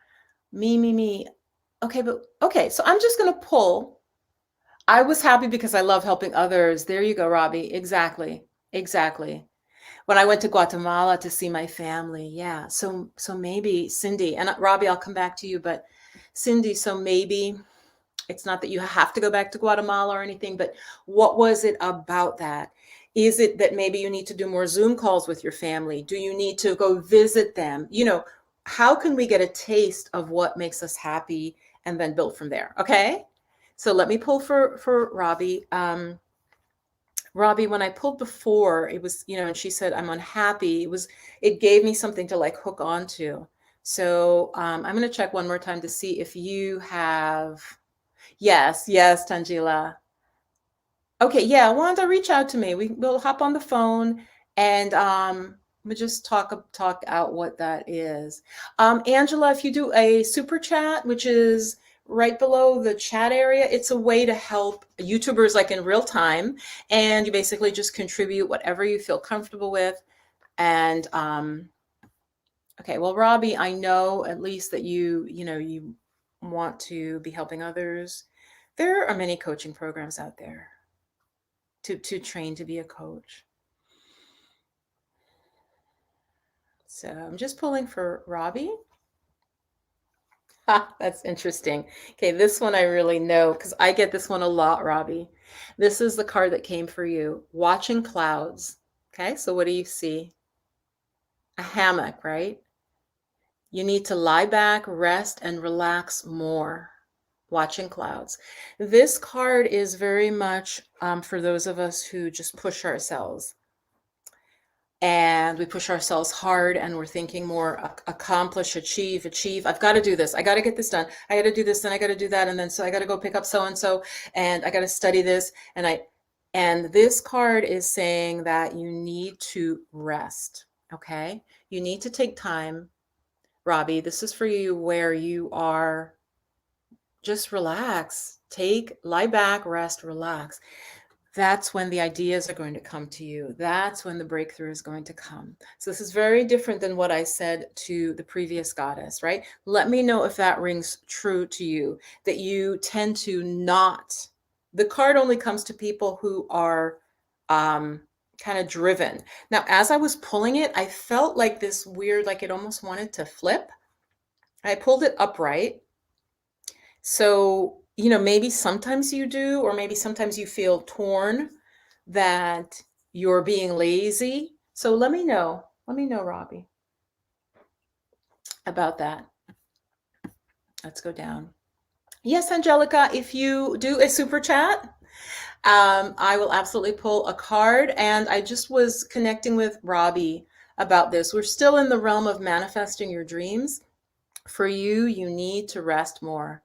Me. Okay, so I'm just going to pull. I was happy because I love helping others. There you go, Robbie. Exactly. When I went to Guatemala to see my family. Yeah. So maybe Cindy and Robbie, I'll come back to you, but Cindy, so maybe it's not that you have to go back to Guatemala or anything, but what was it about that? Is it that maybe you need to do more Zoom calls with your family? Do you need to go visit them? How can we get a taste of what makes us happy and then build from there? Okay. So let me pull for Robbie. Robbie, when I pulled before, it was, and she said, I'm unhappy. It gave me something to like hook onto. So I'm going to check one more time to see if you have. Yes, Tangela. Okay, yeah, Wanda, reach out to me. We'll hop on the phone and we'll just talk out what that is. Angela, if you do a super chat, which is right below the chat area, it's a way to help YouTubers like in real time, and you basically just contribute whatever you feel comfortable with. And okay, well, Robbie, I know at least that you want to be helping others. There are many coaching programs out there to train to be a coach. So I'm just pulling for Robbie. That's interesting. Okay, this one I really know because I get this one a lot, Robbie. This is the card that came for you. Watching clouds. Okay, so what do you see? A hammock, right? You need to lie back, rest, and relax more. Watching clouds. This card is very much for those of us who just push ourselves. And we push ourselves hard and we're thinking more accomplish, achieve. I've got to do this. I got to get this done. I got to do this, then I got to do that. And then so I got to go pick up so-and-so and I got to study this. And this card is saying that you need to rest. Okay. You need to take time. Robbie, this is for you where you are just relax, lie back, rest, relax. That's when the ideas are going to come to you. That's when the breakthrough is going to come. So this is very different than what I said to the previous goddess, right? Let me know if that rings true to you, that you tend to not. The card only comes to people who are kind of driven. Now, as I was pulling it, I felt like this weird, like it almost wanted to flip. I pulled it upright. So, maybe sometimes you do, or maybe sometimes you feel torn that you're being lazy. So let me know, Robbie, about that. Let's go down. Yes, Angelica, if you do a super chat, I will absolutely pull a card. And I just was connecting with Robbie about this. We're still in the realm of manifesting your dreams. For you, you need to rest more.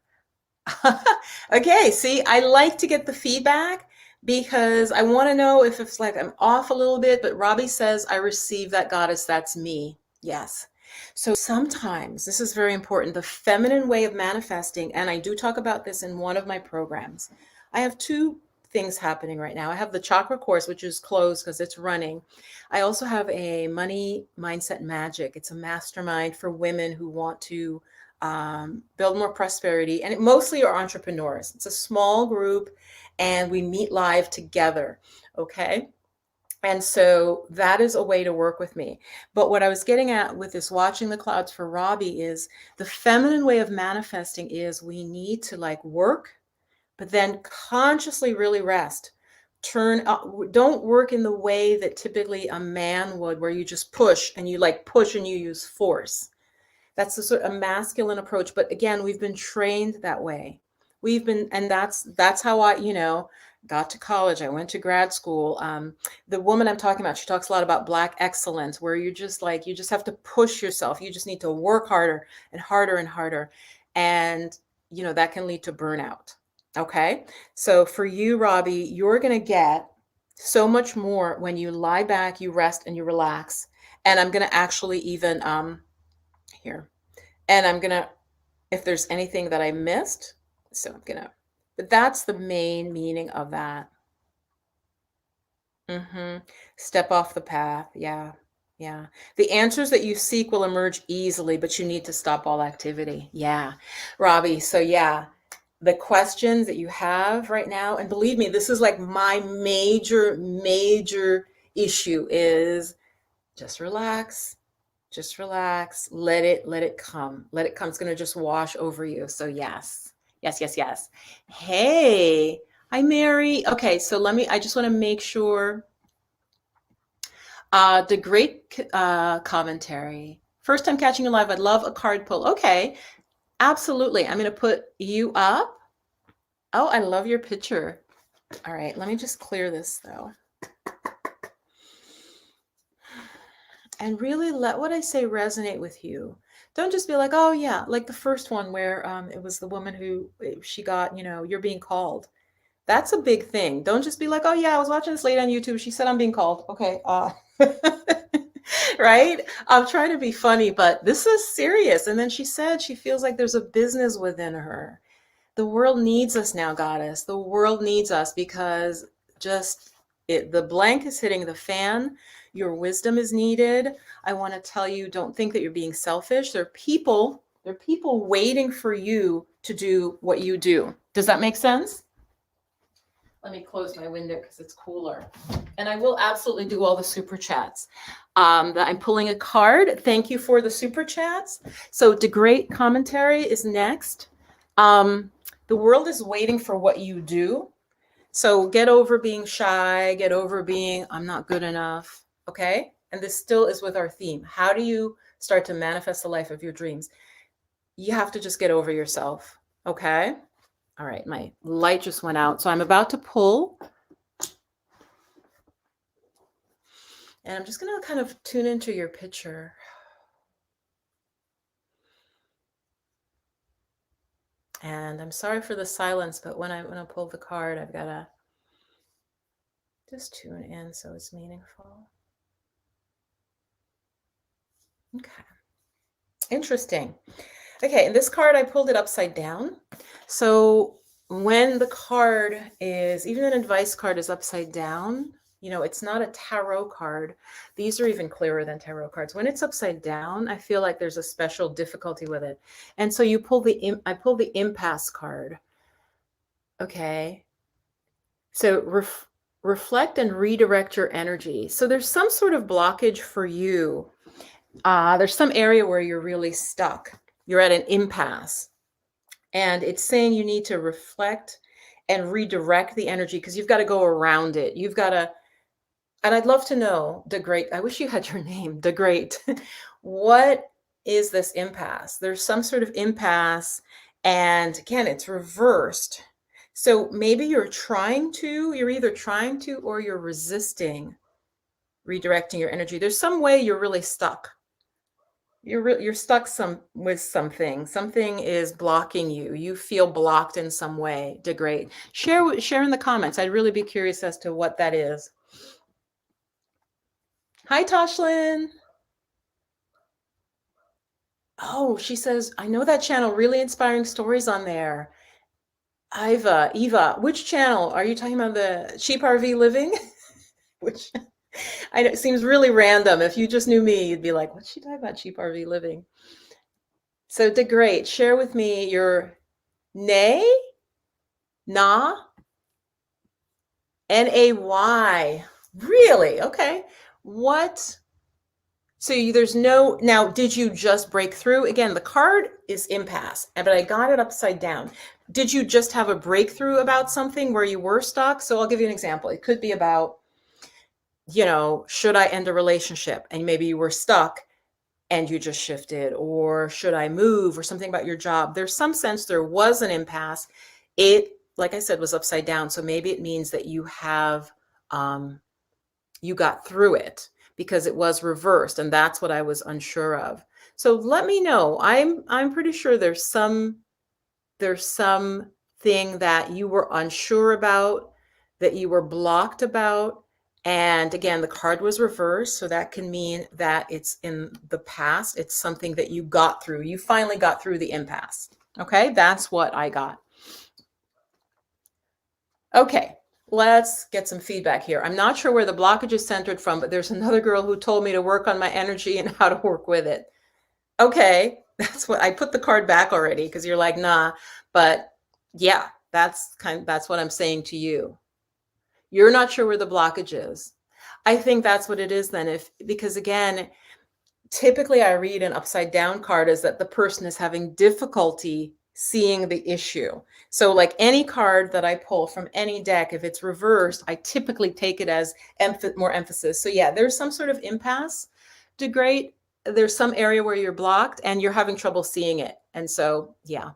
Okay, see, I like to get the feedback because I want to know if it's like I'm off a little bit, but Robbie says, I receive that, goddess, that's me. Yes. So sometimes, this is very important, the feminine way of manifesting, and I do talk about this in one of my programs. I have two things happening right now. I have the chakra course, which is closed because it's running. I also have a money mindset magic. It's a mastermind for women who want to build more prosperity, and it mostly are entrepreneurs. It's a small group and we meet live together. Okay. And so that is a way to work with me. But what I was getting at with this watching the clouds for Robbie is the feminine way of manifesting is we need to like work, but then consciously really rest. Turn up, don't work in the way that typically a man would, where you just push and you like push and you use force. That's the sort of masculine approach. But again, we've been trained that way. We've been, and that's how I, got to college. I went to grad school. The woman I'm talking about, she talks a lot about Black excellence, where you're just like, you just have to push yourself. You just need to work harder and harder and harder. And, that can lead to burnout. Okay. So for you, Robbie, you're going to get so much more when you lie back, you rest, and you relax. And I'm going to actually even, here. And I'm gonna, if there's anything that I missed, so I'm gonna, but that's the main meaning of that. Step off the path. Yeah. Yeah. The answers that you seek will emerge easily, but you need to stop all activity. Yeah. Robbie. So yeah, the questions that you have right now, and believe me, this is like my major issue is just relax. Just relax. Let it come. Let it come. It's going to just wash over you. So yes. Yes, yes, yes. Hey, hi Mary. Okay, so I just want to make sure the great commentary. First time catching you live. I'd love a card pull. Okay, absolutely. I'm going to put you up. Oh, I love your picture. All right, let me just clear this though. And really let what I say resonate with you. Don't just be like, oh yeah, like the first one where it was the woman who she got, you're being called. That's a big thing. Don't just be like, oh yeah, I was watching this lady on YouTube. She said I'm being called. Okay, right? I'm trying to be funny, but this is serious. And then she said she feels like there's a business within her. The world needs us now, goddess. The world needs us because just the blank is hitting the fan. Your wisdom is needed. I want to tell you, don't think that you're being selfish. There are people waiting for you to do what you do. Does that make sense? Let me close my window because it's cooler. And I will absolutely do all the super chats. I'm pulling a card. Thank you for the super chats. So the great commentary is next. The world is waiting for what you do. So get over being shy, get over being, I'm not good enough. Okay. And this still is with our theme. How do you start to manifest the life of your dreams? You have to just get over yourself. Okay. All right. My light just went out. So I'm about to pull. And I'm just going to kind of tune into your picture. And I'm sorry for the silence, but when I pull the card, I've got to just tune in so it's meaningful. Okay. Interesting. Okay, and this card, I pulled it upside down. So when the card is, even an advice card is upside down, it's not a tarot card. These are even clearer than tarot cards. When it's upside down, I feel like there's a special difficulty with it. And so I pulled the impasse card. Okay. So reflect and redirect your energy. So there's some sort of blockage for you. There's some area where you're really stuck. You're at an impasse. And it's saying you need to reflect and redirect the energy because you've got to go around it. You've got to, and I'd love to know, the great, I wish you had your name, the great. What is this impasse? There's some sort of impasse. And again, it's reversed. So maybe you're either trying to or you're resisting redirecting your energy. There's some way you're really stuck. You're stuck with something. Something is blocking you. You feel blocked in some way. Degrade. Share in the comments. I'd really be curious as to what that is. Hi, Toshlin. Oh, she says, I know that channel. Really inspiring stories on there. Eva, which channel? Are you talking about the Cheap RV Living? Which I know it seems really random. If you just knew me, you'd be like, what's she talking about, Cheap RV Living? So great. Share with me your nay, Nay, Really? Okay. What? So there's no, now, did you just break through? Again, the card is impasse, but I got it upside down. Did you just have a breakthrough about something where you were stuck? So I'll give you an example. It could be about, should I end a relationship? And maybe you were stuck and you just shifted, or should I move, or something about your job. There's some sense there was an impasse. It, like I said, was upside down. So maybe it means that um, you got through it because it was reversed, and that's what I was unsure of. So let me know. I'm pretty sure there's something that you were unsure about, that you were blocked about. And again, the card was reversed, so that can mean that it's in the past. It's something that you got through. You finally got through the impasse. Okay, that's what I got. Okay, let's get some feedback here. I'm not sure where the blockage is centered from, but there's another girl who told me to work on my energy and how to work with it. Okay, that's what I put the card back already, because you're like, nah, but yeah, that's what I'm saying to you. You're not sure where the blockage is. I think that's what it is then, because again, typically I read an upside down card as that the person is having difficulty seeing the issue. So like any card that I pull from any deck, if it's reversed, I typically take it as more emphasis. So yeah, there's some sort of impasse to great. There's some area where you're blocked and you're having trouble seeing it. And so, yeah.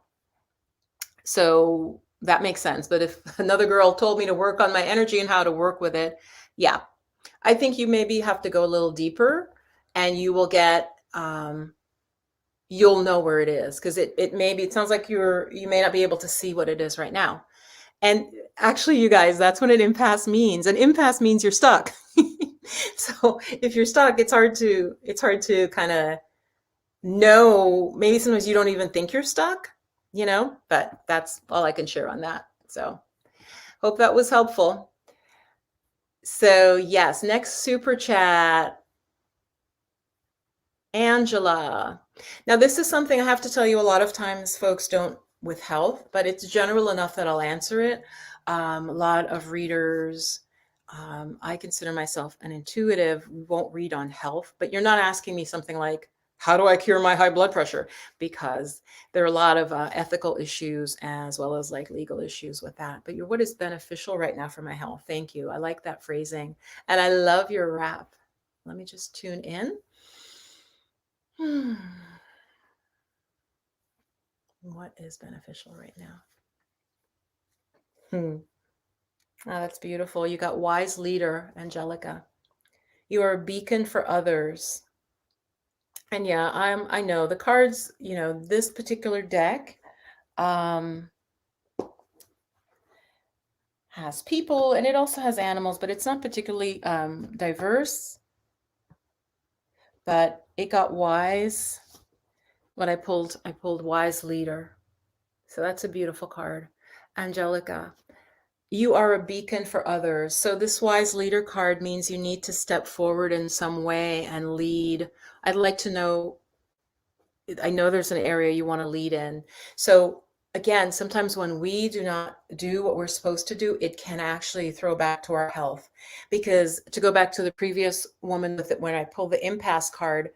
So that makes sense. But if another girl told me to work on my energy and how to work with it, yeah, I think you maybe have to go a little deeper, and you will get, you'll know where it is, because it sounds like you may not be able to see what it is right now. And actually, you guys, that's what an impasse means. An impasse means you're stuck. So if you're stuck, it's hard to kind of know. Maybe sometimes you don't even think you're stuck, but that's all I can share on that. So hope that was helpful. So yes, next super chat, Angela. Now this is something I have to tell you, a lot of times folks don't with health, but it's general enough that I'll answer it. A lot of readers, I consider myself an intuitive, won't read on health, but you're not asking me something like, how do I cure my high blood pressure? Because there are a lot of ethical issues as well as like legal issues with that. But what is beneficial right now for my health? Thank you. I like that phrasing. And I love your wrap. Let me just tune in. What is beneficial right now? Oh, that's beautiful. You got wise leader, Angelica. You are a beacon for others. And yeah, I know the cards, this particular deck has people and it also has animals, but it's not particularly diverse. But it got wise. When I pulled wise leader. So that's a beautiful card. Angelica, you are a beacon for others. So this wise leader card means you need to step forward in some way and lead. I'd like to know, I know there's an area you want to lead in. So again, sometimes when we do not do what we're supposed to do, it can actually throw back to our health. Because to go back to the previous woman with it, when I pulled the impasse card,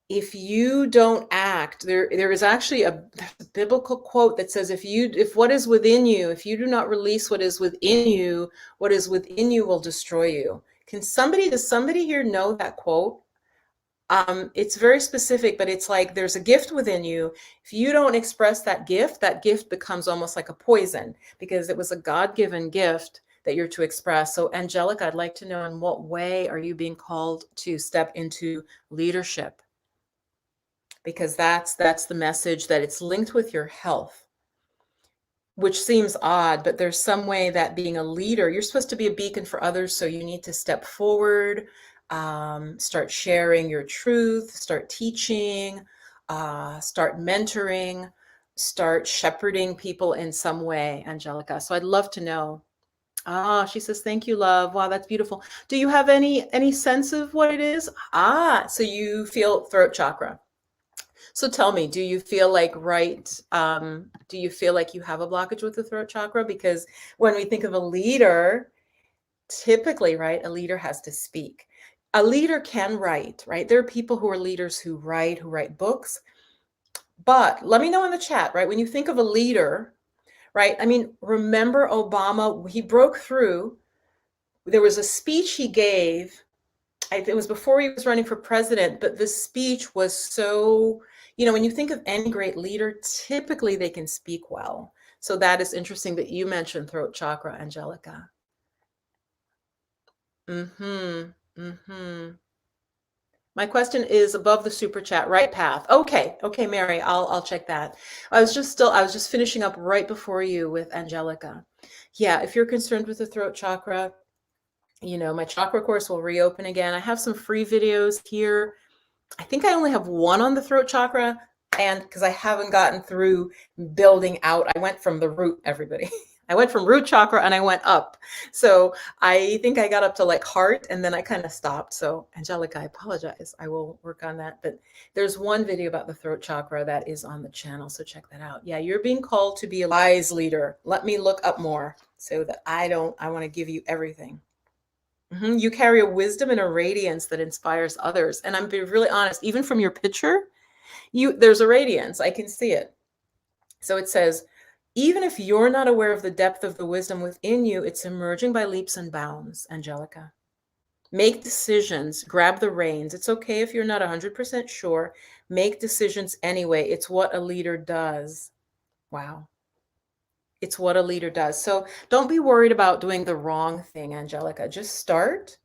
if you don't act, there is actually a biblical quote that says, if what is within you, if you do not release what is within you, what is within you will destroy you. Does somebody here know that quote? It's very specific, but it's like there's a gift within you. If you don't express that gift becomes almost like a poison, because it was a God-given gift that you're to express. So Angelica, I'd like to know, in what way are you being called to step into leadership? Because that's the message, that it's linked with your health, which seems odd, but there's some way that being a leader, you're supposed to be a beacon for others. So you need to step forward, start sharing your truth, start teaching, start mentoring, start shepherding people in some way, Angelica. So I'd love to know. She says, thank you, love. Wow, that's beautiful. Do you have any sense of what it is? So you feel throat chakra. So tell me, do you feel like you have a blockage with the throat chakra? Because when we think of a leader, typically, right, a leader has to speak. A leader can write, right? There are people who are leaders who write books. But let me know in the chat, right? When you think of a leader, right? I mean, remember Obama, he broke through. There was a speech he gave. It was before he was running for president, but the speech was so, when you think of any great leader, typically they can speak well. So that is interesting that you mentioned throat chakra, Angelica. Mm-hmm. Mm-hmm. My question is above the super chat, right path. Okay, Mary, I'll check that. I was just finishing up right before you with Angelica. Yeah, if you're concerned with the throat chakra, my chakra course will reopen again. I have some free videos here. I think I only have one on the throat chakra, and because I haven't gotten through building out, I went from the root, everybody. I went from root chakra and I went up. So I think I got up to like heart and then I kind of stopped. So Angelica, I apologize. I will work on that. But there's one video about the throat chakra that is on the channel. So check that out. Yeah, you're being called to be a wise leader. Let me look up more so that I want to give you everything. You carry a wisdom and a radiance that inspires others. And I'm being really honest, even from your picture, there's a radiance. I can see it. So it says, even if you're not aware of the depth of the wisdom within you, it's emerging by leaps and bounds, Angelica. Make decisions, grab the reins. It's okay if you're not 100% sure. Make decisions anyway. It's what a leader does. Wow. It's what a leader does. So don't be worried about doing the wrong thing, Angelica. Just start.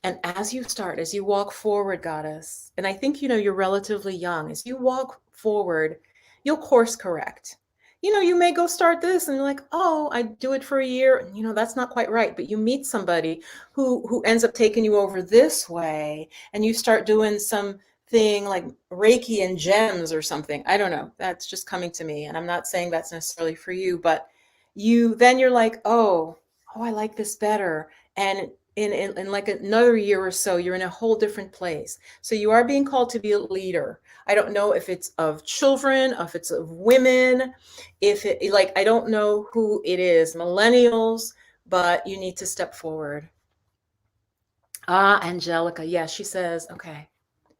And as you walk forward, goddess, and I think, you're relatively young, as you walk forward, you'll course correct. You may go start this and you're like, oh, I do it for a year. That's not quite right. But you meet somebody who ends up taking you over this way and you start doing something like Reiki and gems or something. I don't know. That's just coming to me. And I'm not saying that's necessarily for you, but you're like, oh, I like this better. And in like another year or so, you're in a whole different place. So you are being called to be a leader. I don't know if it's of children, if it's of women, I don't know who it is, millennials, but you need to step forward. Angelica. Yeah, she says, okay,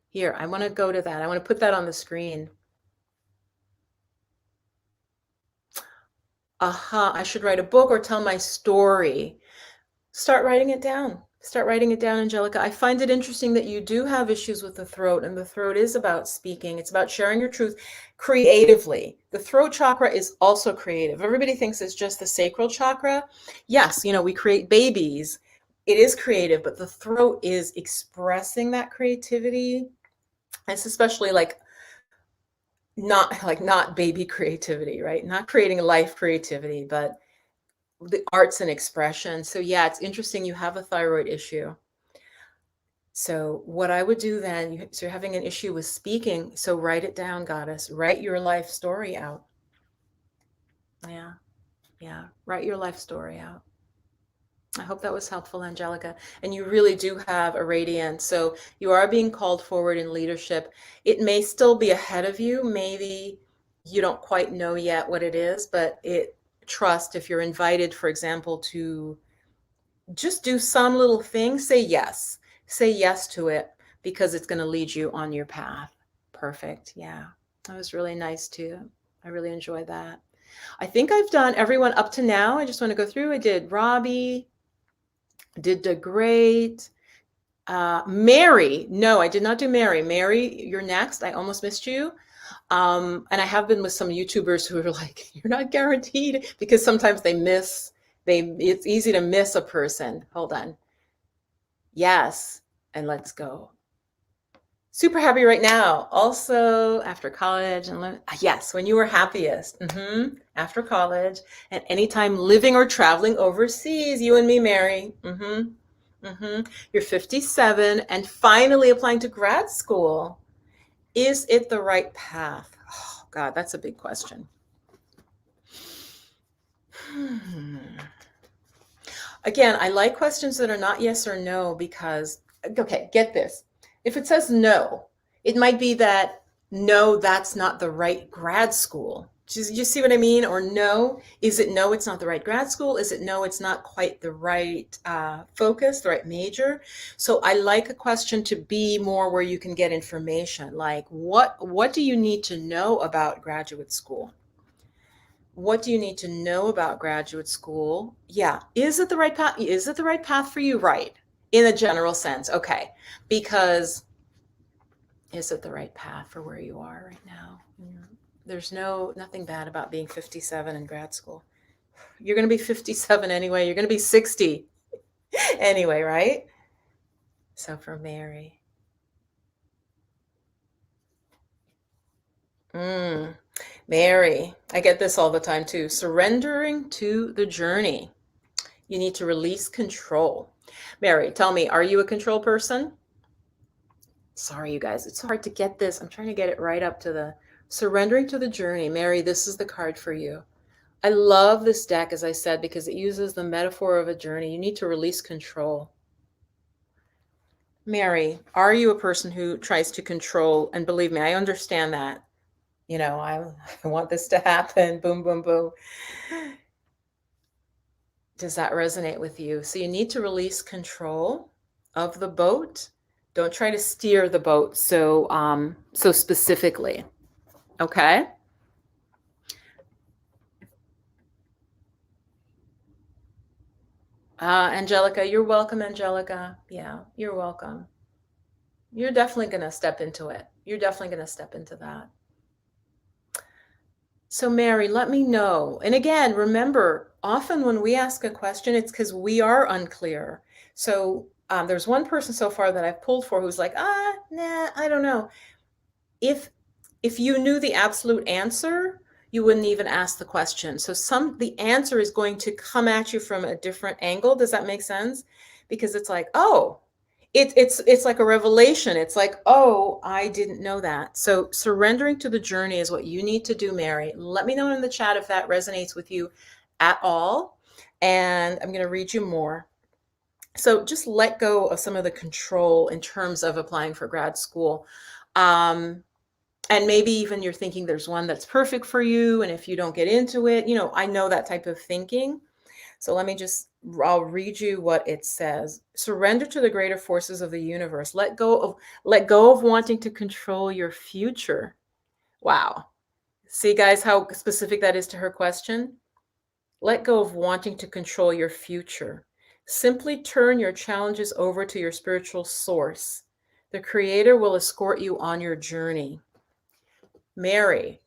here, I want to go to that. I want to put that on the screen. I should write a book or tell my story. Start writing it down. Start writing it down, Angelica. I find it interesting that you do have issues with the throat, and the throat is about speaking. It's about sharing your truth creatively. The throat chakra is also creative. Everybody thinks it's just the sacral chakra. Yes, we create babies. It is creative, but the throat is expressing that creativity. It's especially not baby creativity, right? Not creating life creativity, but the arts and expression. So yeah, it's interesting you have a thyroid issue. So what I would do then, so you're having an issue with speaking, so write it down, goddess. Write your life story out. Yeah, write your life story out. I hope that was helpful, Angelica. And you really do have a radiance. So you are being called forward in leadership. It may still be ahead of you. Maybe you don't quite know yet what it is, but trust, if you're invited, for example, to just do some little thing, say yes to it, because it's going to lead you on your path. Perfect. Yeah, that was really nice too. I really enjoyed that. I think I've done everyone up to now. I just want to go through. I did Robbie, did great. Mary, no, I did not do Mary. Mary, you're next. I almost missed you. And I have been with some YouTubers who are like, you're not guaranteed, because sometimes it's easy to miss a person. Hold on. Yes. And let's go. Super happy right now. Also after college and yes, when you were happiest. After college and anytime living or traveling overseas, you and me, Mary. You're 57 and finally applying to grad school. Is it the right path? Oh God, that's a big question. Again, I like questions that are not yes or no because, okay, get this. If it says no, it might be that no, that's not the right grad school. You see what I mean? Or no, is it no, it's not the right grad school? Is it no, it's not quite the right focus, the right major? So I like a question to be more where you can get information, like what do you need to know about graduate school? What do you need to know about graduate school? Yeah. Is it the right path? Is it the right path for you? Right. In a general sense. Okay. Because is it the right path for where you are right now? There's nothing bad about being 57 in grad school. You're going to be 57 anyway. You're going to be 60 anyway, right? So for Mary. Mary, I get this all the time too. Surrendering to the journey. You need to release control. Mary, tell me, are you a control person? Sorry, you guys, it's hard to get this. I'm trying to get it right up to the surrendering to the journey. Mary, this is the card for you. I love this deck, as I said, because it uses the metaphor of a journey. You need to release control. Mary, are you a person who tries to control? And believe me, I understand that. You know, I want this to happen. Boom, boom, boom. Does that resonate with you? So you need to release control of the boat. Don't try to steer the boat so specifically. Okay? Angelica, you're welcome, Angelica. Yeah, you're welcome. You're definitely going to step into it. You're definitely going to step into that. So, Mary, let me know. And again, remember, often when we ask a question, it's because we are unclear. So, there's one person so far that I've pulled for who's like, nah, I don't know. If you knew the absolute answer, you wouldn't even ask the question. So the answer is going to come at you from a different angle. Does that make sense? Because it's like, oh, it's like a revelation. It's like, oh, I didn't know that. So surrendering to the journey is what you need to do, Mary. Let me know in the chat if that resonates with you at all. And I'm going to read you more. So just let go of some of the control in terms of applying for grad school. And maybe even you're thinking there's one that's perfect for you. And if you don't get into it, I know that type of thinking. So I'll read you what it says. Surrender to the greater forces of the universe. Let go of wanting to control your future. Wow. See, guys, how specific that is to her question? Let go of wanting to control your future. Simply turn your challenges over to your spiritual source. The Creator will escort you on your journey. Mary,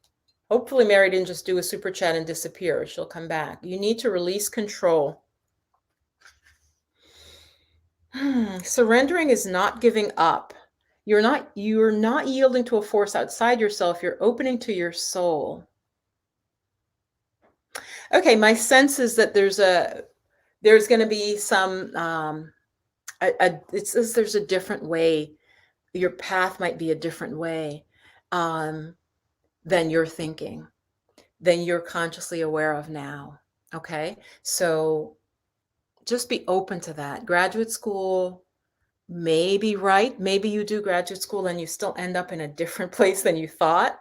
hopefully Mary didn't just do a super chat and disappear. She'll come back. You need to release control. Surrendering is not giving up. You're not yielding to a force outside yourself. You're opening to your soul. Okay, my sense is that there's going to be some it says there's a different way. Your path might be a different way than you're thinking, than you're consciously aware of now. Okay, so just be open to that. Graduate school may be right. Maybe you do graduate school and you still end up in a different place than you thought.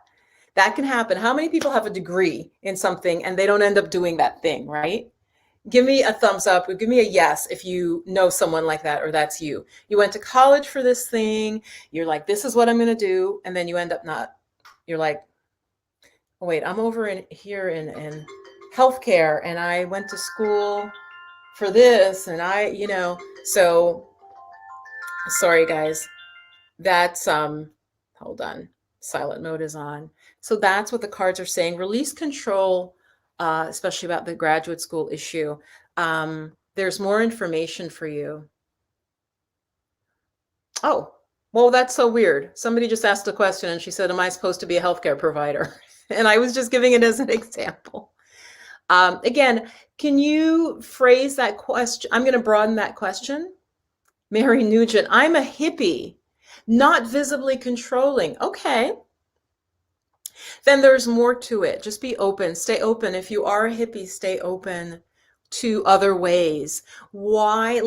That can happen. How many people have a degree in something and they don't end up doing that thing, right? Give me a thumbs up or give me a yes if you know someone like that or that's you. You went to college for this thing. You're like, this is what I'm going to do. And then you end up not. You're like, oh, wait, I'm over here in healthcare and I went to school for this and so sorry guys, that's hold on, silent mode is on. So that's what the cards are saying. Release control, especially about the graduate school issue. There's more information for you. Oh, well, that's so weird. Somebody just asked a question and she said, am I supposed to be a healthcare provider? And I was just giving it as an example. Again, can you phrase that question? I'm going to broaden that question. Mary Nugent, I'm a hippie, not visibly controlling. Okay. Then there's more to it. Just be open. Stay open. If you are a hippie, stay open to other ways. Why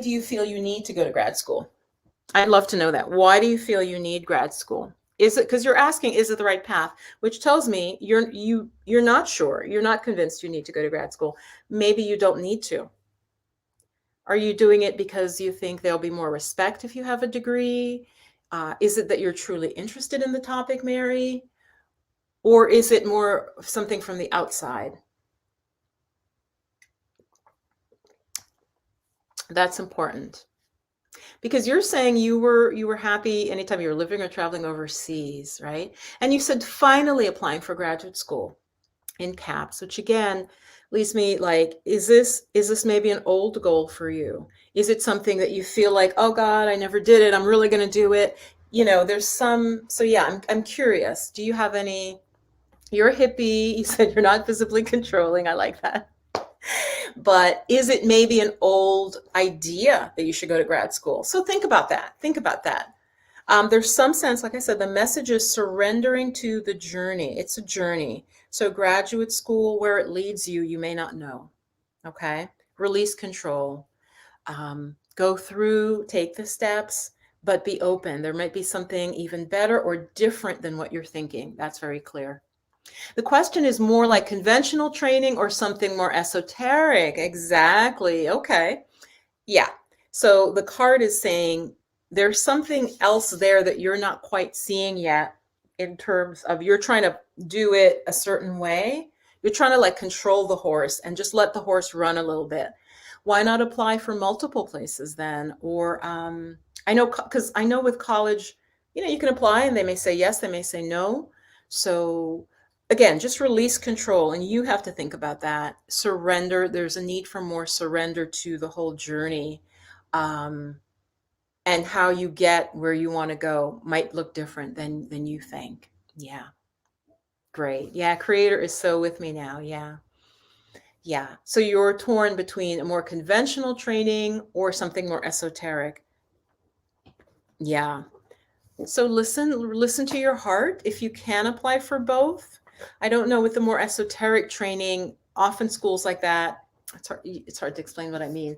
do you feel you need to go to grad school? I'd love to know that. Why do you feel you need grad school? Is it, because you're asking, is it the right path? Which tells me you're not sure. You're not convinced you need to go to grad school. Maybe you don't need to. Are you doing it because you think there'll be more respect if you have a degree? Is it that you're truly interested in the topic, Mary? Or is it more something from the outside? That's important. Because you're saying you were happy anytime you were living or traveling overseas, right? And you said finally applying for graduate school in CAPS, which again leaves me like, is this maybe an old goal for you? Is it something that you feel like, oh God, I never did it, I'm really going to do it? There's some. So yeah, I'm curious. Do you have any? You're a hippie. You said you're not visibly controlling. I like that. But is it maybe an old idea that you should go to grad school? So think about that. Think about that. There's some sense, like I said, the message is surrendering to the journey. It's a journey. So graduate school, where it leads you, you may not know. Okay? Release control. Go through, take the steps, but be open. There might be something even better or different than what you're thinking. That's very clear. The question is more like conventional training or something more esoteric. Exactly. Okay. Yeah. So the card is saying there's something else there that you're not quite seeing yet, in terms of you're trying to do it a certain way. You're trying to like control the horse and just let the horse run a little bit. Why not apply for multiple places then? Or I know, because I know with college, you can apply and they may say yes, they may say no. So again, just release control, and you have to think about that. Surrender. There's a need for more surrender to the whole journey. Um, and how you get where you want to go might look different than you think. Yeah, great. Yeah, creator is so with me now. Yeah. Yeah. So you're torn between a more conventional training or something more esoteric. Yeah. So listen to your heart. If you can apply for both. I don't know, with the more esoteric training, often schools like that, it's hard to explain what I mean.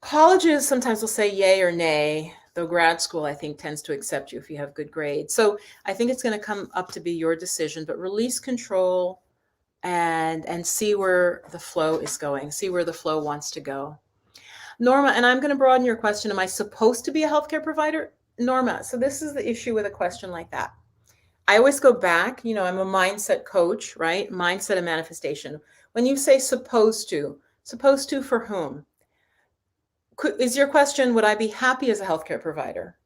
Colleges sometimes will say yay or nay, though grad school, I think, tends to accept you if you have good grades. So I think it's going to come up to be your decision, but release control and see where the flow is going, see where the flow wants to go. Norma, and I'm going to broaden your question. Am I supposed to be a healthcare provider? Norma, so this is the issue with a question like that. I always go back, I'm a mindset coach, right? Mindset and manifestation. When you say supposed to for whom? Is your question, would I be happy as a healthcare provider?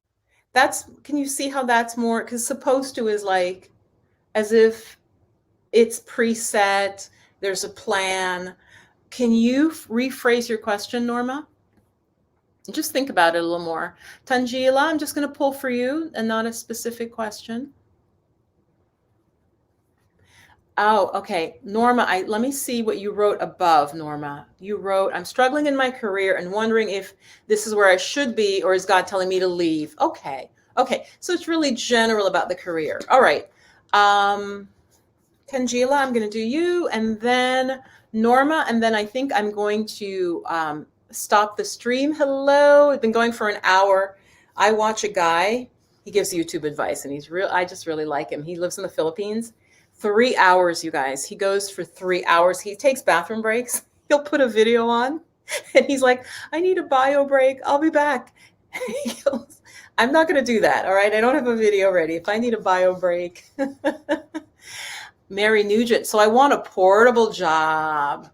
Can you see how that's more, because supposed to is like as if it's preset, there's a plan. Can you rephrase your question, Norma? Just think about it a little more. Tangela, I'm just going to pull for you and not a specific question. Oh, okay. Norma, let me see what you wrote above, Norma. You wrote, I'm struggling in my career and wondering if this is where I should be, or is God telling me to leave? Okay. Okay. So it's really general about the career. All right. Tangela, I'm going to do you, and then Norma, and then I think I'm going to stop the stream. Hello. It's been going for an hour. I watch a guy. He gives YouTube advice, and I just really like him. He lives in the Philippines. 3 hours, you guys. He goes for 3 hours. He takes bathroom breaks. He'll put a video on, and he's like, I need a bio break. I'll be back. I'm not going to do that. All right. I don't have a video ready. If I need a bio break. Mary Nugent. So I want a portable job.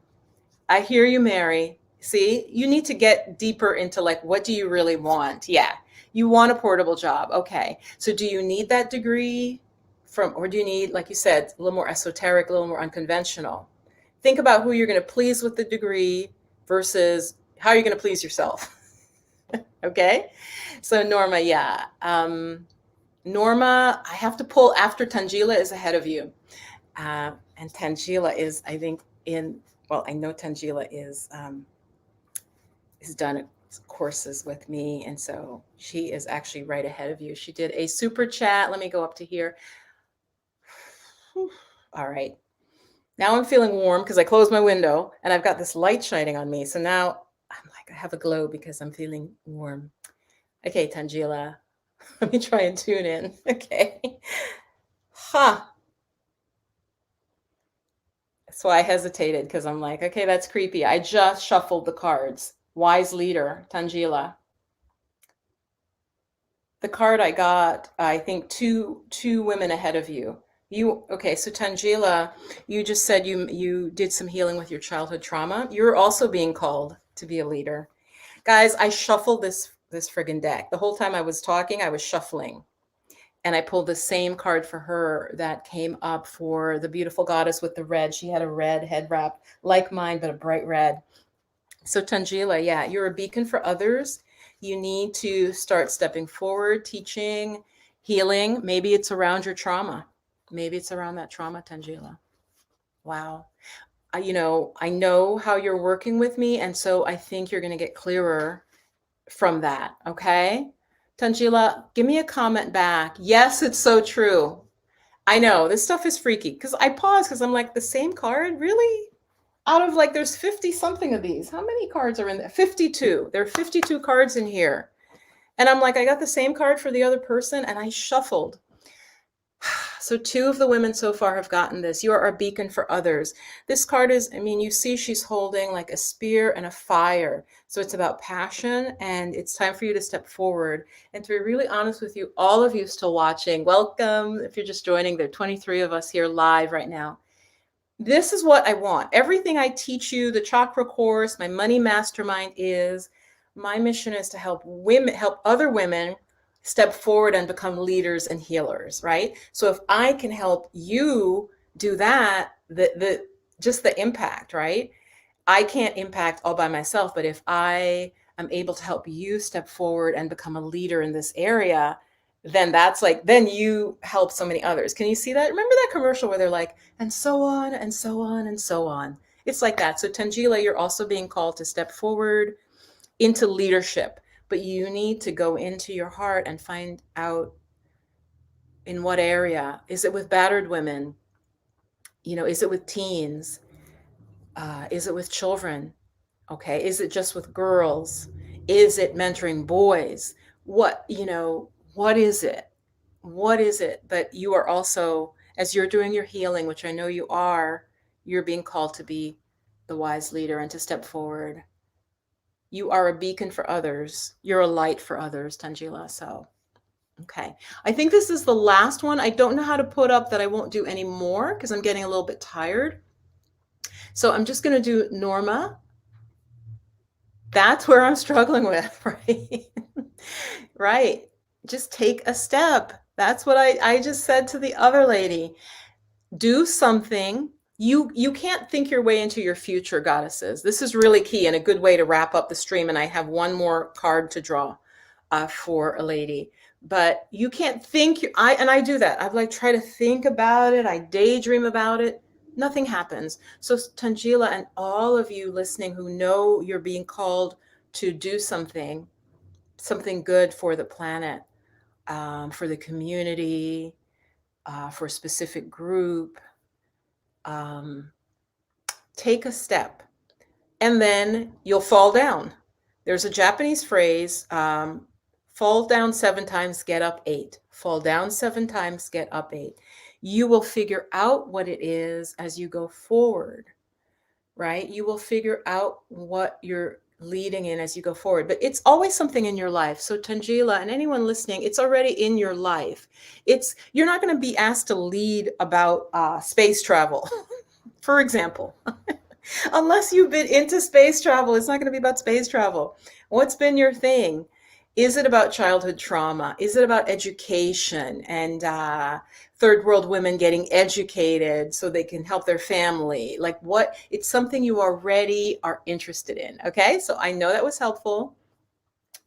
I hear you, Mary. See, you need to get deeper into like, what do you really want? Yeah. You want a portable job. Okay. So do you need that degree or do you need, like you said, a little more esoteric, a little more unconventional? Think about who you're going to please with the degree versus how you're going to please yourself. Okay. So Norma, yeah. Norma, I have to pull after Tangela is ahead of you. And Tangela is, I think, I know Tangela has done courses with me, and so she is actually right ahead of you. She did a super chat. Let me go up to here. All right. Now I'm feeling warm because I closed my window and I've got this light shining on me. So now I'm like, I have a glow because I'm feeling warm. Okay, Tangela. Let me try and tune in. Okay. Huh. So I hesitated because I'm like, okay, that's creepy. I just shuffled the cards. Wise leader, Tangela. The card I got, I think two women ahead of you. You okay, so Tangela, you just said you did some healing with your childhood trauma. You're also being called to be a leader. Guys, I shuffled this friggin' deck. The whole time I was talking, I was shuffling. And I pulled the same card for her that came up for the beautiful goddess with the red. She had a red head wrap, like mine, but a bright red. So Tangela, yeah, you're a beacon for others. You need to start stepping forward, teaching, healing. Maybe it's around your trauma. Maybe it's around that trauma, Tangela. Wow. I know how you're working with me, and so I think you're going to get clearer from that. Okay. Tangela, give me a comment back. Yes, it's so true. I know this stuff is freaky because I pause because I'm like, the same card? Really? Out of like, there's 50 something of these. How many cards are in there? 52. There are 52 cards in here. And I'm like, I got the same card for the other person and I shuffled. So two of the women so far have gotten this. You are a beacon for others. This card is, I mean, you see she's holding like a spear and a fire. So it's about passion and it's time for you to step forward. And to be really honest with you, all of you still watching, welcome. If you're just joining, there are 23 of us here live right now. This is what I want. Everything I teach you, the chakra course, my money mastermind is, my mission is to help women, help other women step forward and become leaders and healers, right? So if I can help you do that, the just the impact, right? I can't impact all by myself, but if I am able to help you step forward and become a leader in this area, then that's like, then you help so many others. Can you see that? Remember that commercial where they're like, and so on and so on and so on. It's like that. So Tangela, you're also being called to step forward into leadership, but you need to go into your heart and find out in what area. Is it with battered women? Is it with teens? Is it with children? Okay. Is it just with girls? Is it mentoring boys? What is it? What is it that you are also, as you're doing your healing, which I know you are, you're being called to be the wise leader and to step forward. You are a beacon for others. You're a light for others, Tangela. So, okay. I think this is the last one. I don't know how to put up that I won't do any more because I'm getting a little bit tired. So I'm just going to do Norma. That's where I'm struggling with, right? Right. Just take a step. That's what I just said to the other lady. Do something. You can't think your way into your future, goddesses. This is really key and a good way to wrap up the stream. And I have one more card to draw for a lady. But you can't think. I do that. I like try to think about it. I daydream about it. Nothing happens. So Tangela and all of you listening who know you're being called to do something good for the planet, for the community, for a specific group, take a step and then you'll fall down. There's a Japanese phrase, fall down 7 times, get up 8. Fall down 7 times, get up 8. You will figure out what it is as you go forward, right? You will figure out what you're leading in as you go forward, but it's always something in your life. So Tangela and anyone listening, it's already in your life. You're not going to be asked to lead about space travel, for example. Unless you've been into space travel, it's not going to be about space travel. What's been your thing? Is it about childhood trauma? Is it about education and third world women getting educated so they can help their family? Like what? It's something you already are interested in. Okay, so I know that was helpful.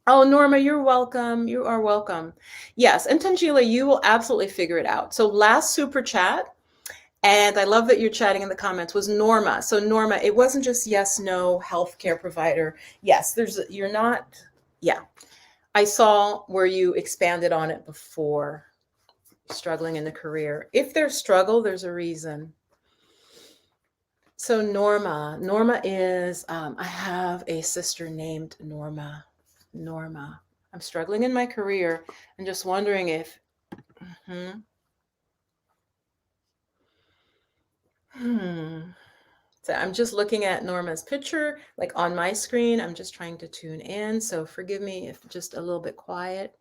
Oh, Norma, you're welcome. You are welcome. Yes, and Tangela, you will absolutely figure it out. So last super chat, and I love that you're chatting in the comments, was Norma. So Norma, it wasn't just yes, no, healthcare provider. Yes, you're not, yeah. I saw where you expanded on it before, struggling in the career. If there's struggle, there's a reason. So Norma is, I have a sister named Norma. I'm struggling in my career and just wondering if, mhm. So I'm just looking at Norma's picture, like on my screen. I'm just trying to tune in. So forgive me if just a little bit quiet.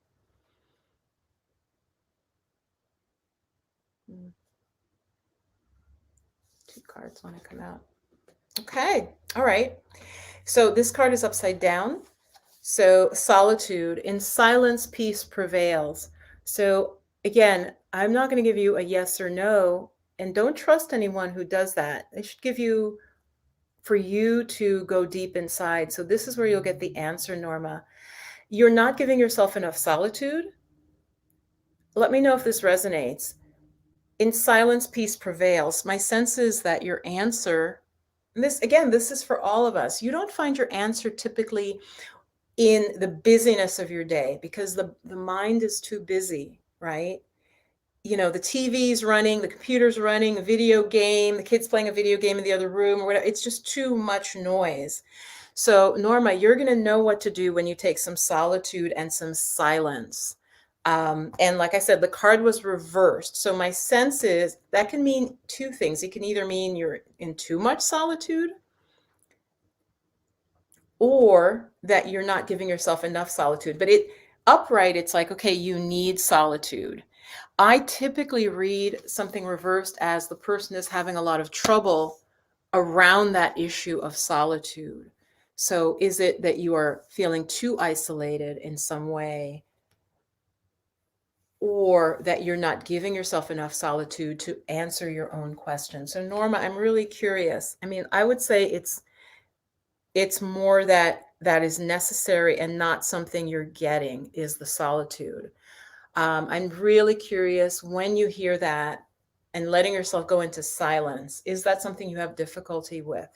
Two cards want to come out. Okay. All right. So this card is upside down. So solitude. In silence, peace prevails. So again, I'm not going to give you a yes or no. And don't trust anyone who does that. They should give you for you to go deep inside. So this is where you'll get the answer, Norma. You're not giving yourself enough solitude. Let me know if this resonates. In silence, peace prevails. My sense is that your answer, and this again, this is for all of us. You don't find your answer typically in the busyness of your day because the mind is too busy, right? You know, the TV's running, the computer's running, a video game, the kid's playing a video game in the other room or whatever. It's just too much noise. So, Norma, you're going to know what to do when you take some solitude and some silence. And like I said, the card was reversed. So, my sense is that can mean two things. It can either mean you're in too much solitude or that you're not giving yourself enough solitude. But upright, it's like, okay, you need solitude. I typically read something reversed as the person is having a lot of trouble around that issue of solitude. So is it that you are feeling too isolated in some way, or that you're not giving yourself enough solitude to answer your own question? So Norma, I'm really curious. I mean, I would say it's more that is necessary and not something you're getting is the solitude. I'm really curious when you hear that and letting yourself go into silence. Is that something you have difficulty with?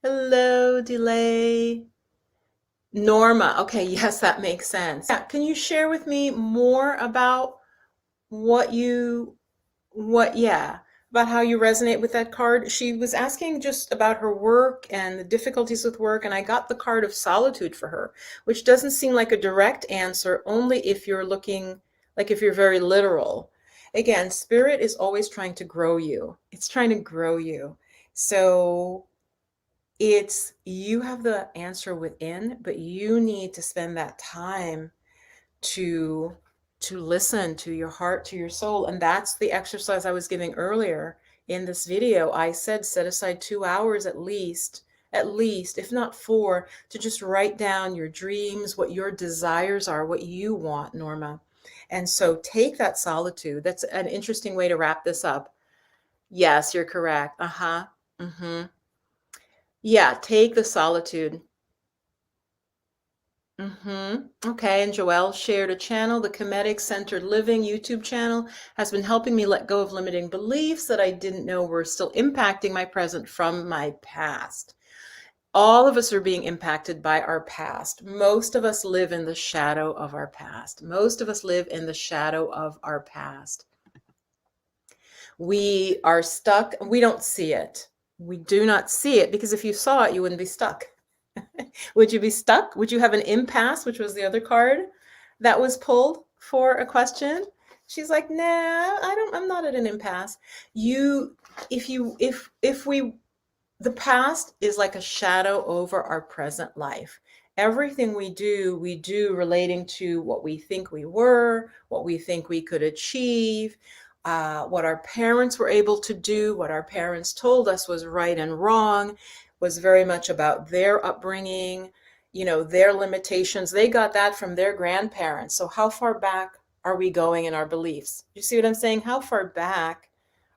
Hello, delay. Norma. Okay, yes, that makes sense. Yeah, can you share with me more about what you yeah, about how you resonate with that card? She was asking just about her work and the difficulties with work, and I got the card of solitude for her, which doesn't seem like a direct answer, only if you're looking, like if you're very literal. Again, spirit is always trying to grow you. It's trying to grow you. So it's you have the answer within, but you need to spend that time to listen to your heart, to your soul. And that's the exercise I was giving earlier in this video. I said set aside 2 hours at least, if not 4, to just write down your dreams, what your desires are, what you want, Norma. And so take that solitude. That's an interesting way to wrap this up. Yes, you're correct. Uh-huh. Mm-hmm. Yeah, take the solitude. Okay, and Joelle shared a channel, the Kemetic Centered Living YouTube channel, has been helping me let go of limiting beliefs that I didn't know were still impacting my present from my past. All of us are being impacted by our past. Most of us live in the shadow of our past. Most of us live in the shadow of our past. We are stuck. We don't see it. We do not see it because if you saw it, you wouldn't be stuck. Would you be stuck? Would you have an impasse, which was the other card that was pulled for a question? She's like, nah, I'm not at an impasse. The past is like a shadow over our present life. Everything we do relating to what we think we were, what we think we could achieve, what our parents were able to do, what our parents told us was right and wrong, was very much about their upbringing, their limitations. They got that from their grandparents. So how far back are we going in our beliefs? You see what I'm saying? How far back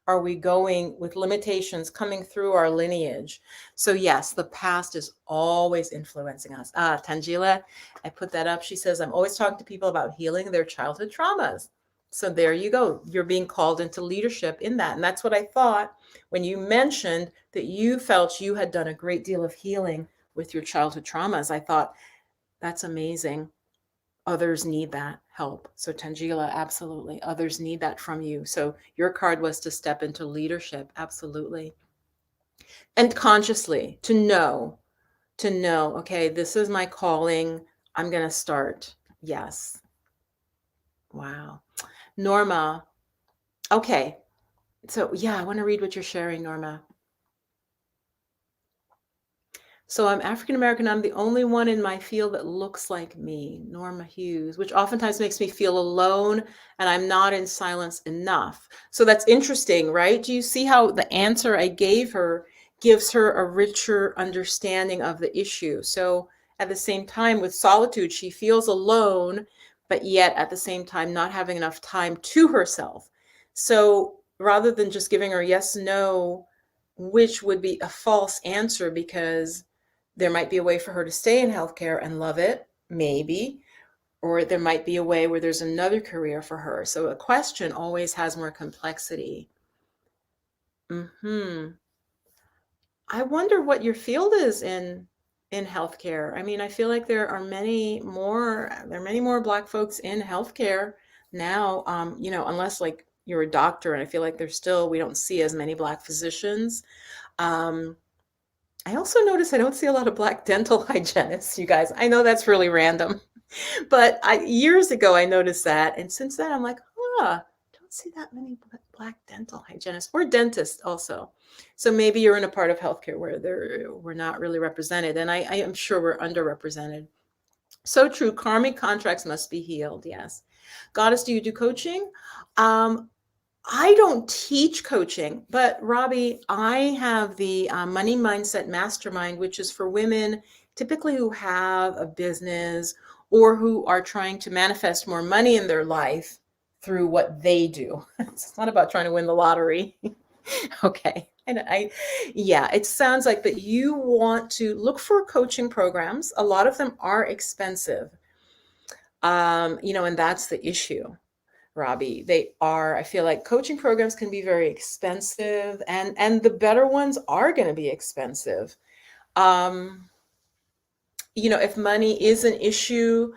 are we going with limitations coming through our lineage? So yes, the past is always influencing us. Tangila, I put that up. She says, I'm always talking to people about healing their childhood traumas. So there you go. You're being called into leadership in that. And that's what I thought when you mentioned that you felt you had done a great deal of healing with your childhood traumas. I thought, that's amazing. Others need that help. So Tangila, absolutely. Others need that from you. So your card was to step into leadership. Absolutely. And consciously to know to know, okay, this is my calling. I'm going to start. Yes. Wow. Norma. Okay. So, yeah, I want to read what you're sharing, Norma. So I'm African American. I'm the only one in my field that looks like me, Norma Hughes, which oftentimes makes me feel alone and I'm not in silence enough. So that's interesting, right? Do you see how the answer I gave her gives her a richer understanding of the issue? So at the same time, with solitude, she feels alone, but yet at the same time, not having enough time to herself. So rather than just giving her yes, no, which would be a false answer because there might be a way for her to stay in healthcare and love it, maybe, or there might be a way where there's another career for her. So a question always has more complexity. Hmm. I wonder what your field is in healthcare. I mean, I feel like there are many more Black folks in healthcare now. Unless like you're a doctor, and I feel like we don't see as many Black physicians. Um, I also notice I don't see a lot of Black dental hygienists, you guys. I know that's really random, but years ago I noticed that, and since then I'm like, don't see that many Black dental hygienists or dentists also. So maybe you're in a part of healthcare where we're not really represented, and I am sure we're underrepresented. So true. Karmic contracts must be healed. Yes. Goddess, do you do coaching? Um, I don't teach coaching, but Robbie, I have the Money Mindset Mastermind, which is for women typically who have a business or who are trying to manifest more money in their life through what they do. It's not about trying to win the lottery. Okay. Yeah, it sounds like that you want to look for coaching programs. A lot of them are expensive. And that's the issue. Robbie. I feel like coaching programs can be very expensive and the better ones are going to be expensive. Um, if money is an issue,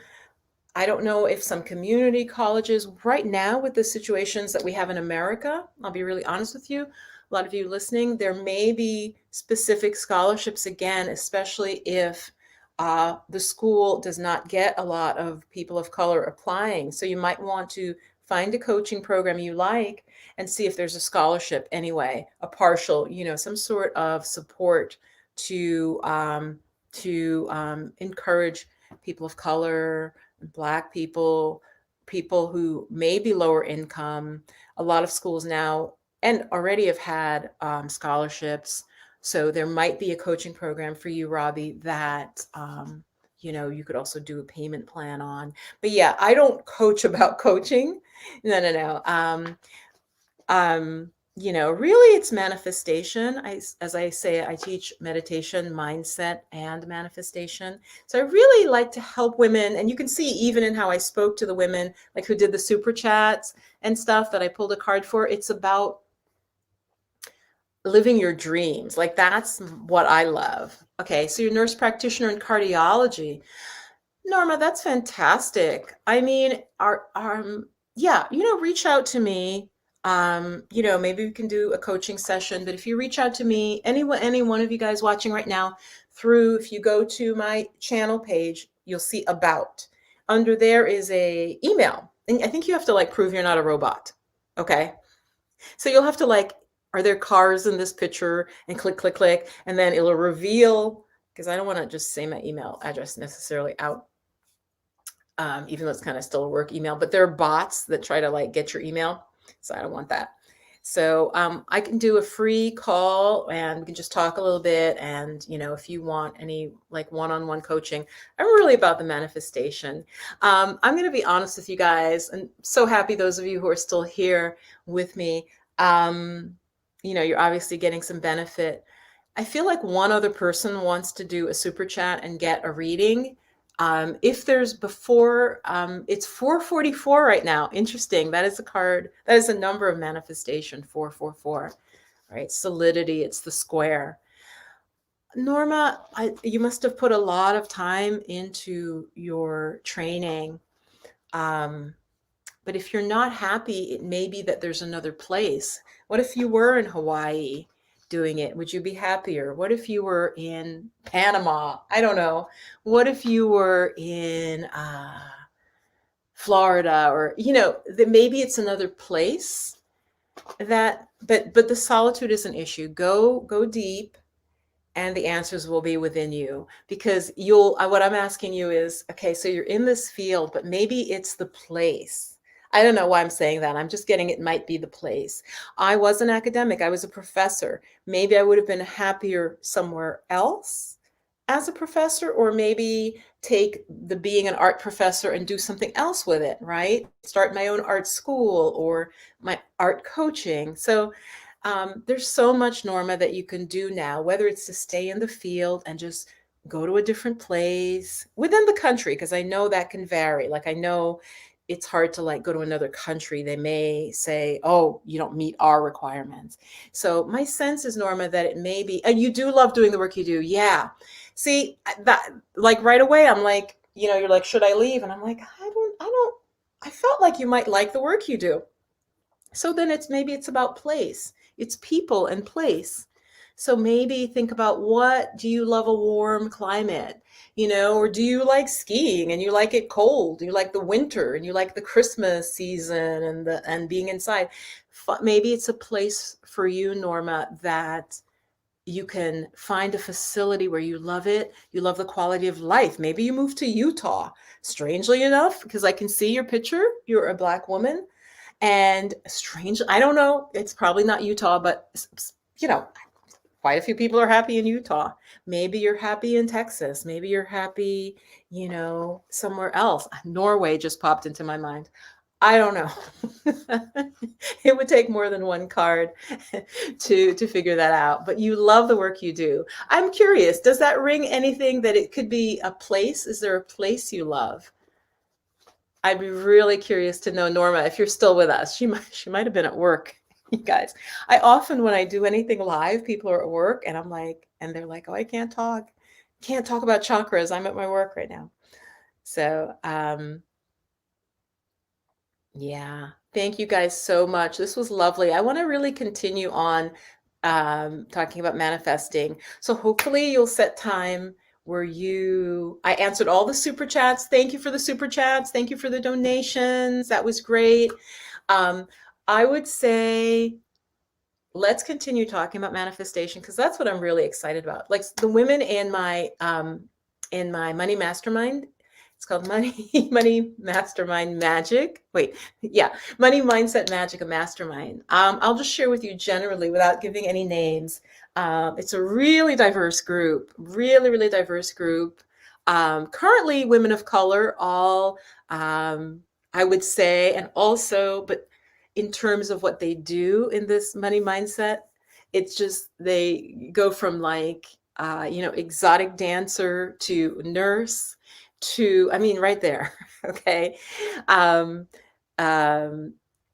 I don't know if some community colleges right now with the situations that we have in America, I'll be really honest with you, a lot of you listening, there may be specific scholarships again, especially if the school does not get a lot of people of color applying. So you might want to find a coaching program you like and see if there's a scholarship anyway, a partial, some sort of support to encourage people of color, Black people, people who may be lower income. A lot of schools now and already have had scholarships. So there might be a coaching program for you, Robbie, that you could also do a payment plan on. But yeah, I don't coach about coaching. No, no, no. Really it's manifestation. As I say, I teach meditation, mindset, and manifestation. So I really like to help women. And you can see even in how I spoke to the women, like who did the super chats and stuff that I pulled a card for, it's about living your dreams. Like that's what I love. Okay, so you're a nurse practitioner in cardiology. Norma, that's fantastic. I mean, yeah, reach out to me. Maybe we can do a coaching session, but if you reach out to me, any one of you guys watching right now, if you go to my channel page, you'll see about. Under there is a email. And I think you have to like prove you're not a robot. Okay. So you'll have to like, are there cars in this picture? And click, click, click, and then it'll reveal, because I don't want to just say my email address necessarily out, even though it's kind of still a work email, but there are bots that try to like get your email. So I don't want that. So I can do a free call and we can just talk a little bit. And, if you want any like one-on-one coaching, I'm really about the manifestation. I'm going to be honest with you guys, and so happy those of you who are still here with me. You're obviously getting some benefit. I feel like one other person wants to do a super chat and get a reading. If there's before, it's 444 right now. Interesting. That is a card. That is a number of manifestation, 444, right? Solidity. It's the square. Norma, you must have put a lot of time into your training. But if you're not happy, it may be that there's another place. What if you were in Hawaii doing it? Would you be happier? What if you were in Panama? I don't know. What if you were in Florida, or that maybe it's another place that, but the solitude is an issue. Go deep, and the answers will be within you, because what I'm asking you is, okay, so you're in this field, but maybe it's the place. I don't know why I'm saying that. I'm just getting it might be the place. I was an academic. I was a professor. Maybe I would have been happier somewhere else as a professor, or maybe take the being an art professor and do something else with it, right? Start my own art school or my art coaching. So there's so much, Norma, that you can do now, whether it's to stay in the field and just go to a different place within the country, because I know that can vary. Like, I know it's hard to like go to another country. They may say, oh, you don't meet our requirements. So my sense is, Norma, that it may be, and you do love doing the work you do. Yeah. See, that, like, right away, I'm like, you're like, should I leave? And I'm like, I felt like you might like the work you do. So then maybe it's about place. It's people and place. So maybe think about, what do you love? A warm climate, or do you like skiing and you like it cold? You like the winter and you like the Christmas season and being inside. Maybe it's a place for you, Norma, that you can find a facility where you love it. You love the quality of life. Maybe you move to Utah, strangely enough, because I can see your picture. You're a Black woman. And strange, I don't know, it's probably not Utah, but you know, quite a few people are happy in Utah. Maybe you're happy in Texas. Maybe you're happy, somewhere else. Norway just popped into my mind. I don't know. It would take more than one card to figure that out. But you love the work you do. I'm curious, does that ring anything that it could be a place? Is there a place you love? I'd be really curious to know, Norma, if you're still with us. She might have been at work, you guys. I often, when I do anything live, people are at work and they're like, oh, I can't talk. Can't talk about chakras. I'm at my work right now. So, yeah. Thank you guys so much. This was lovely. I want to really continue on talking about manifesting. So hopefully you'll set time where I answered all the super chats. Thank you for the super chats. Thank you for the donations. That was great. I would say let's continue talking about manifestation, because that's what I'm really excited about. Like the women in my money mastermind, it's called Money Mastermind Magic. Wait, yeah, Money Mindset Magic, a mastermind. I'll just share with you generally without giving any names. It's a really diverse group, really, really diverse group. Currently, women of color, all I would say, and also, but in terms of what they do in this money mindset, it's just they go from like exotic dancer to nurse to, I mean, right there. Okay. um,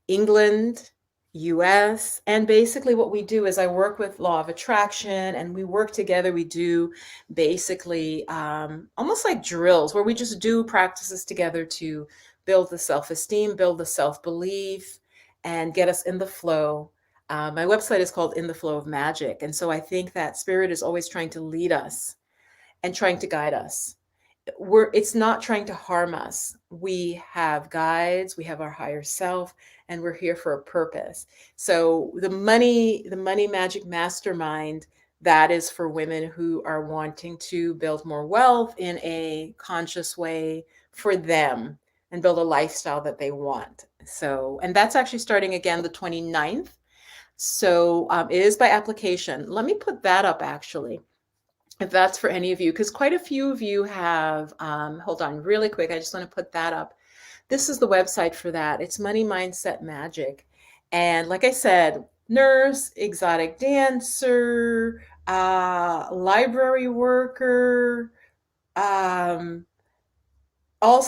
England, US. And basically what we do is I work with law of attraction, and we work together. We do basically almost like drills where we just do practices together to build the self-esteem, build the self-belief, and get us in the flow. My website is called In the Flow of Magic. And so I think that spirit is always trying to lead us and trying to guide us. It's not trying to harm us. We have guides, we have our higher self, and we're here for a purpose. So the money magic mastermind, that is for women who are wanting to build more wealth in a conscious way for them and build a lifestyle that they want. So, and that's actually starting again the 29th. So it is by application. Let me put that up actually, if that's for any of you, because quite a few of you have, hold on really quick. I just want to put that up. This is the website for that. It's Money Mindset Magic. And like I said, nurse, exotic dancer, library worker, all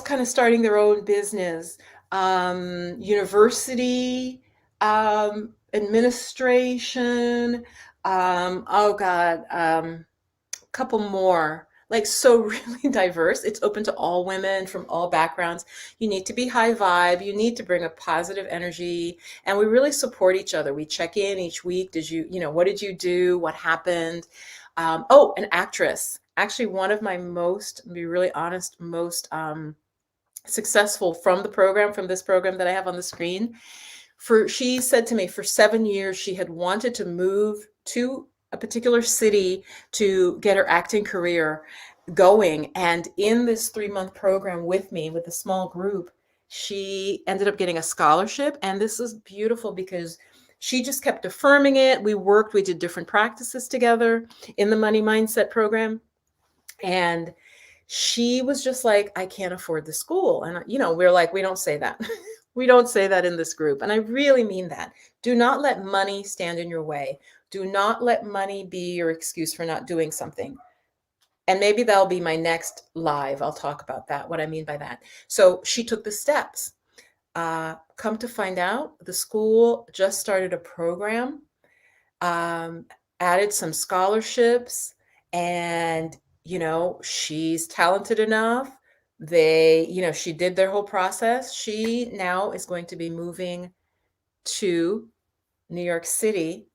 kind of starting their own business, university, administration, oh God, couple more. like so really diverse. It's open to all women from all backgrounds. You need to be high vibe. You need to bring a positive energy. And we really support each other. We check in each week. What did you do? What happened? Oh, an actress. Actually, one of my most, to be really honest, most successful from this program that I have on the screen. She said to me for 7 years she had wanted to move to a particular city to get her acting career going. And in this 3-month program with me, with a small group, she ended up getting a scholarship. And this is beautiful because she just kept affirming it. We did different practices together in the Money Mindset program. And she was just like, I can't afford the school. And, we're like, we don't say that. We don't say that in this group. And I really mean that. Do not let money stand in your way. Do not let money be your excuse for not doing something. And maybe that'll be my next live. I'll talk about that, what I mean by that. So she took the steps. Come to find out, the school just started a program, added some scholarships, and she's talented enough. She did their whole process. She now is going to be moving to New York City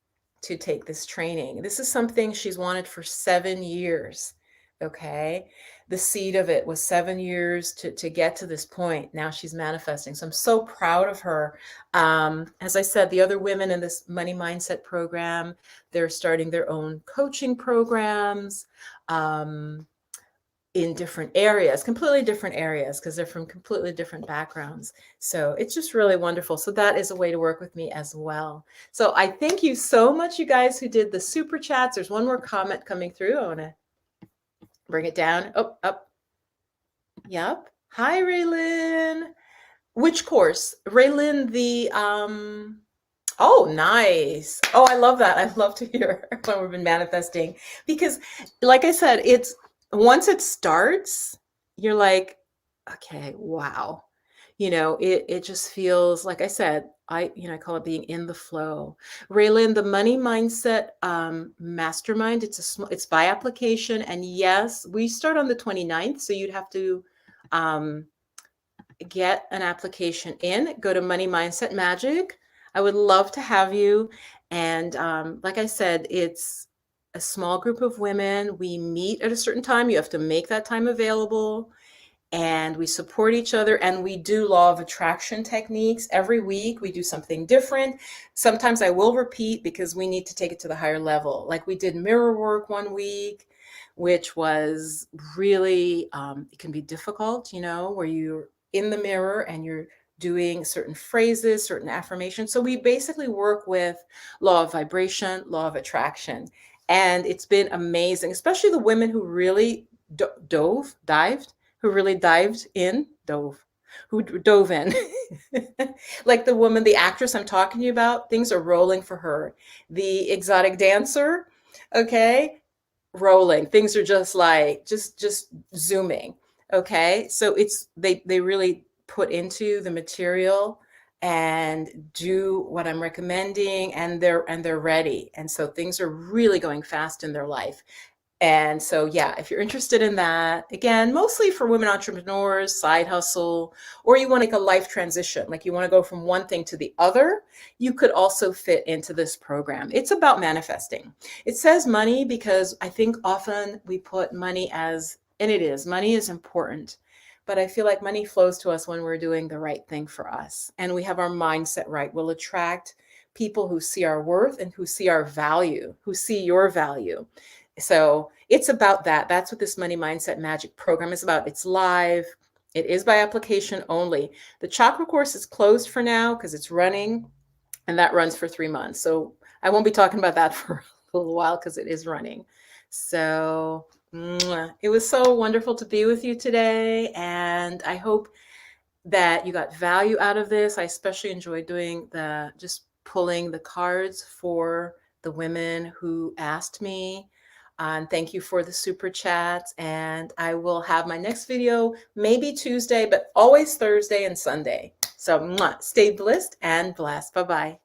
to take this training. This is something she's wanted for 7 years. Okay. The seed of it was 7 years to get to this point. Now she's manifesting. So I'm so proud of her. As I said, the other women in this Money Mindset program, they're starting their own coaching programs. In different areas, completely different areas, because they're from completely different backgrounds. So it's just really wonderful. So that is a way to work with me as well. So I thank you so much, you guys who did the super chats. There's one more comment coming through. I want to bring it down. Oh, up. Yep. Hi, Raylyn. Which course? Raylyn, oh, nice. Oh, I love that. I love to hear when we've been manifesting, because like I said, once it starts, you're like, okay, wow. It just feels, like I said, I call it being in the flow. Raylyn, the Money Mindset Mastermind, it's by application. And yes, we start on the 29th. So you'd have to get an application in, go to Money Mindset Magic. I would love to have you. And like I said, it's a small group of women. We meet at a certain time. You have to make that time available. And we support each other, and we do law of attraction techniques. Every week we do something different. Sometimes I will repeat because we need to take it to the higher level. Like we did mirror work one week, which was really, it can be difficult, where you're in the mirror and you're doing certain phrases, certain affirmations. So we basically work with law of vibration, law of attraction. And it's been amazing, especially the women who really dived in. Like the woman, the actress I'm talking to you about, things are rolling for her. The exotic dancer, okay, rolling. Things are just like, just zooming. Okay. So they really put into the material and do what I'm recommending, and they're ready. And so things are really going fast in their life. And so, yeah, if you're interested in that, again, mostly for women entrepreneurs, side hustle, or you want to make a life transition, like you want to go from one thing to the other, you could also fit into this program. It's about manifesting. It says money because I think often we put money and it is, money is important, but I feel like money flows to us when we're doing the right thing for us. And we have our mindset right. We'll attract people who see our worth and who see our value, who see your value. So it's about that. That's what this Money Mindset Magic program is about. It's live. It is by application only. The chakra course is closed for now because it's running, and that runs for 3 months. So I won't be talking about that for a little while because it is running. So it was so wonderful to be with you today. And I hope that you got value out of this. I especially enjoyed doing just pulling the cards for the women who asked me. And thank you for the super chats. And I will have my next video maybe Tuesday, but always Thursday and Sunday. So stay blissed and blessed. Bye-bye.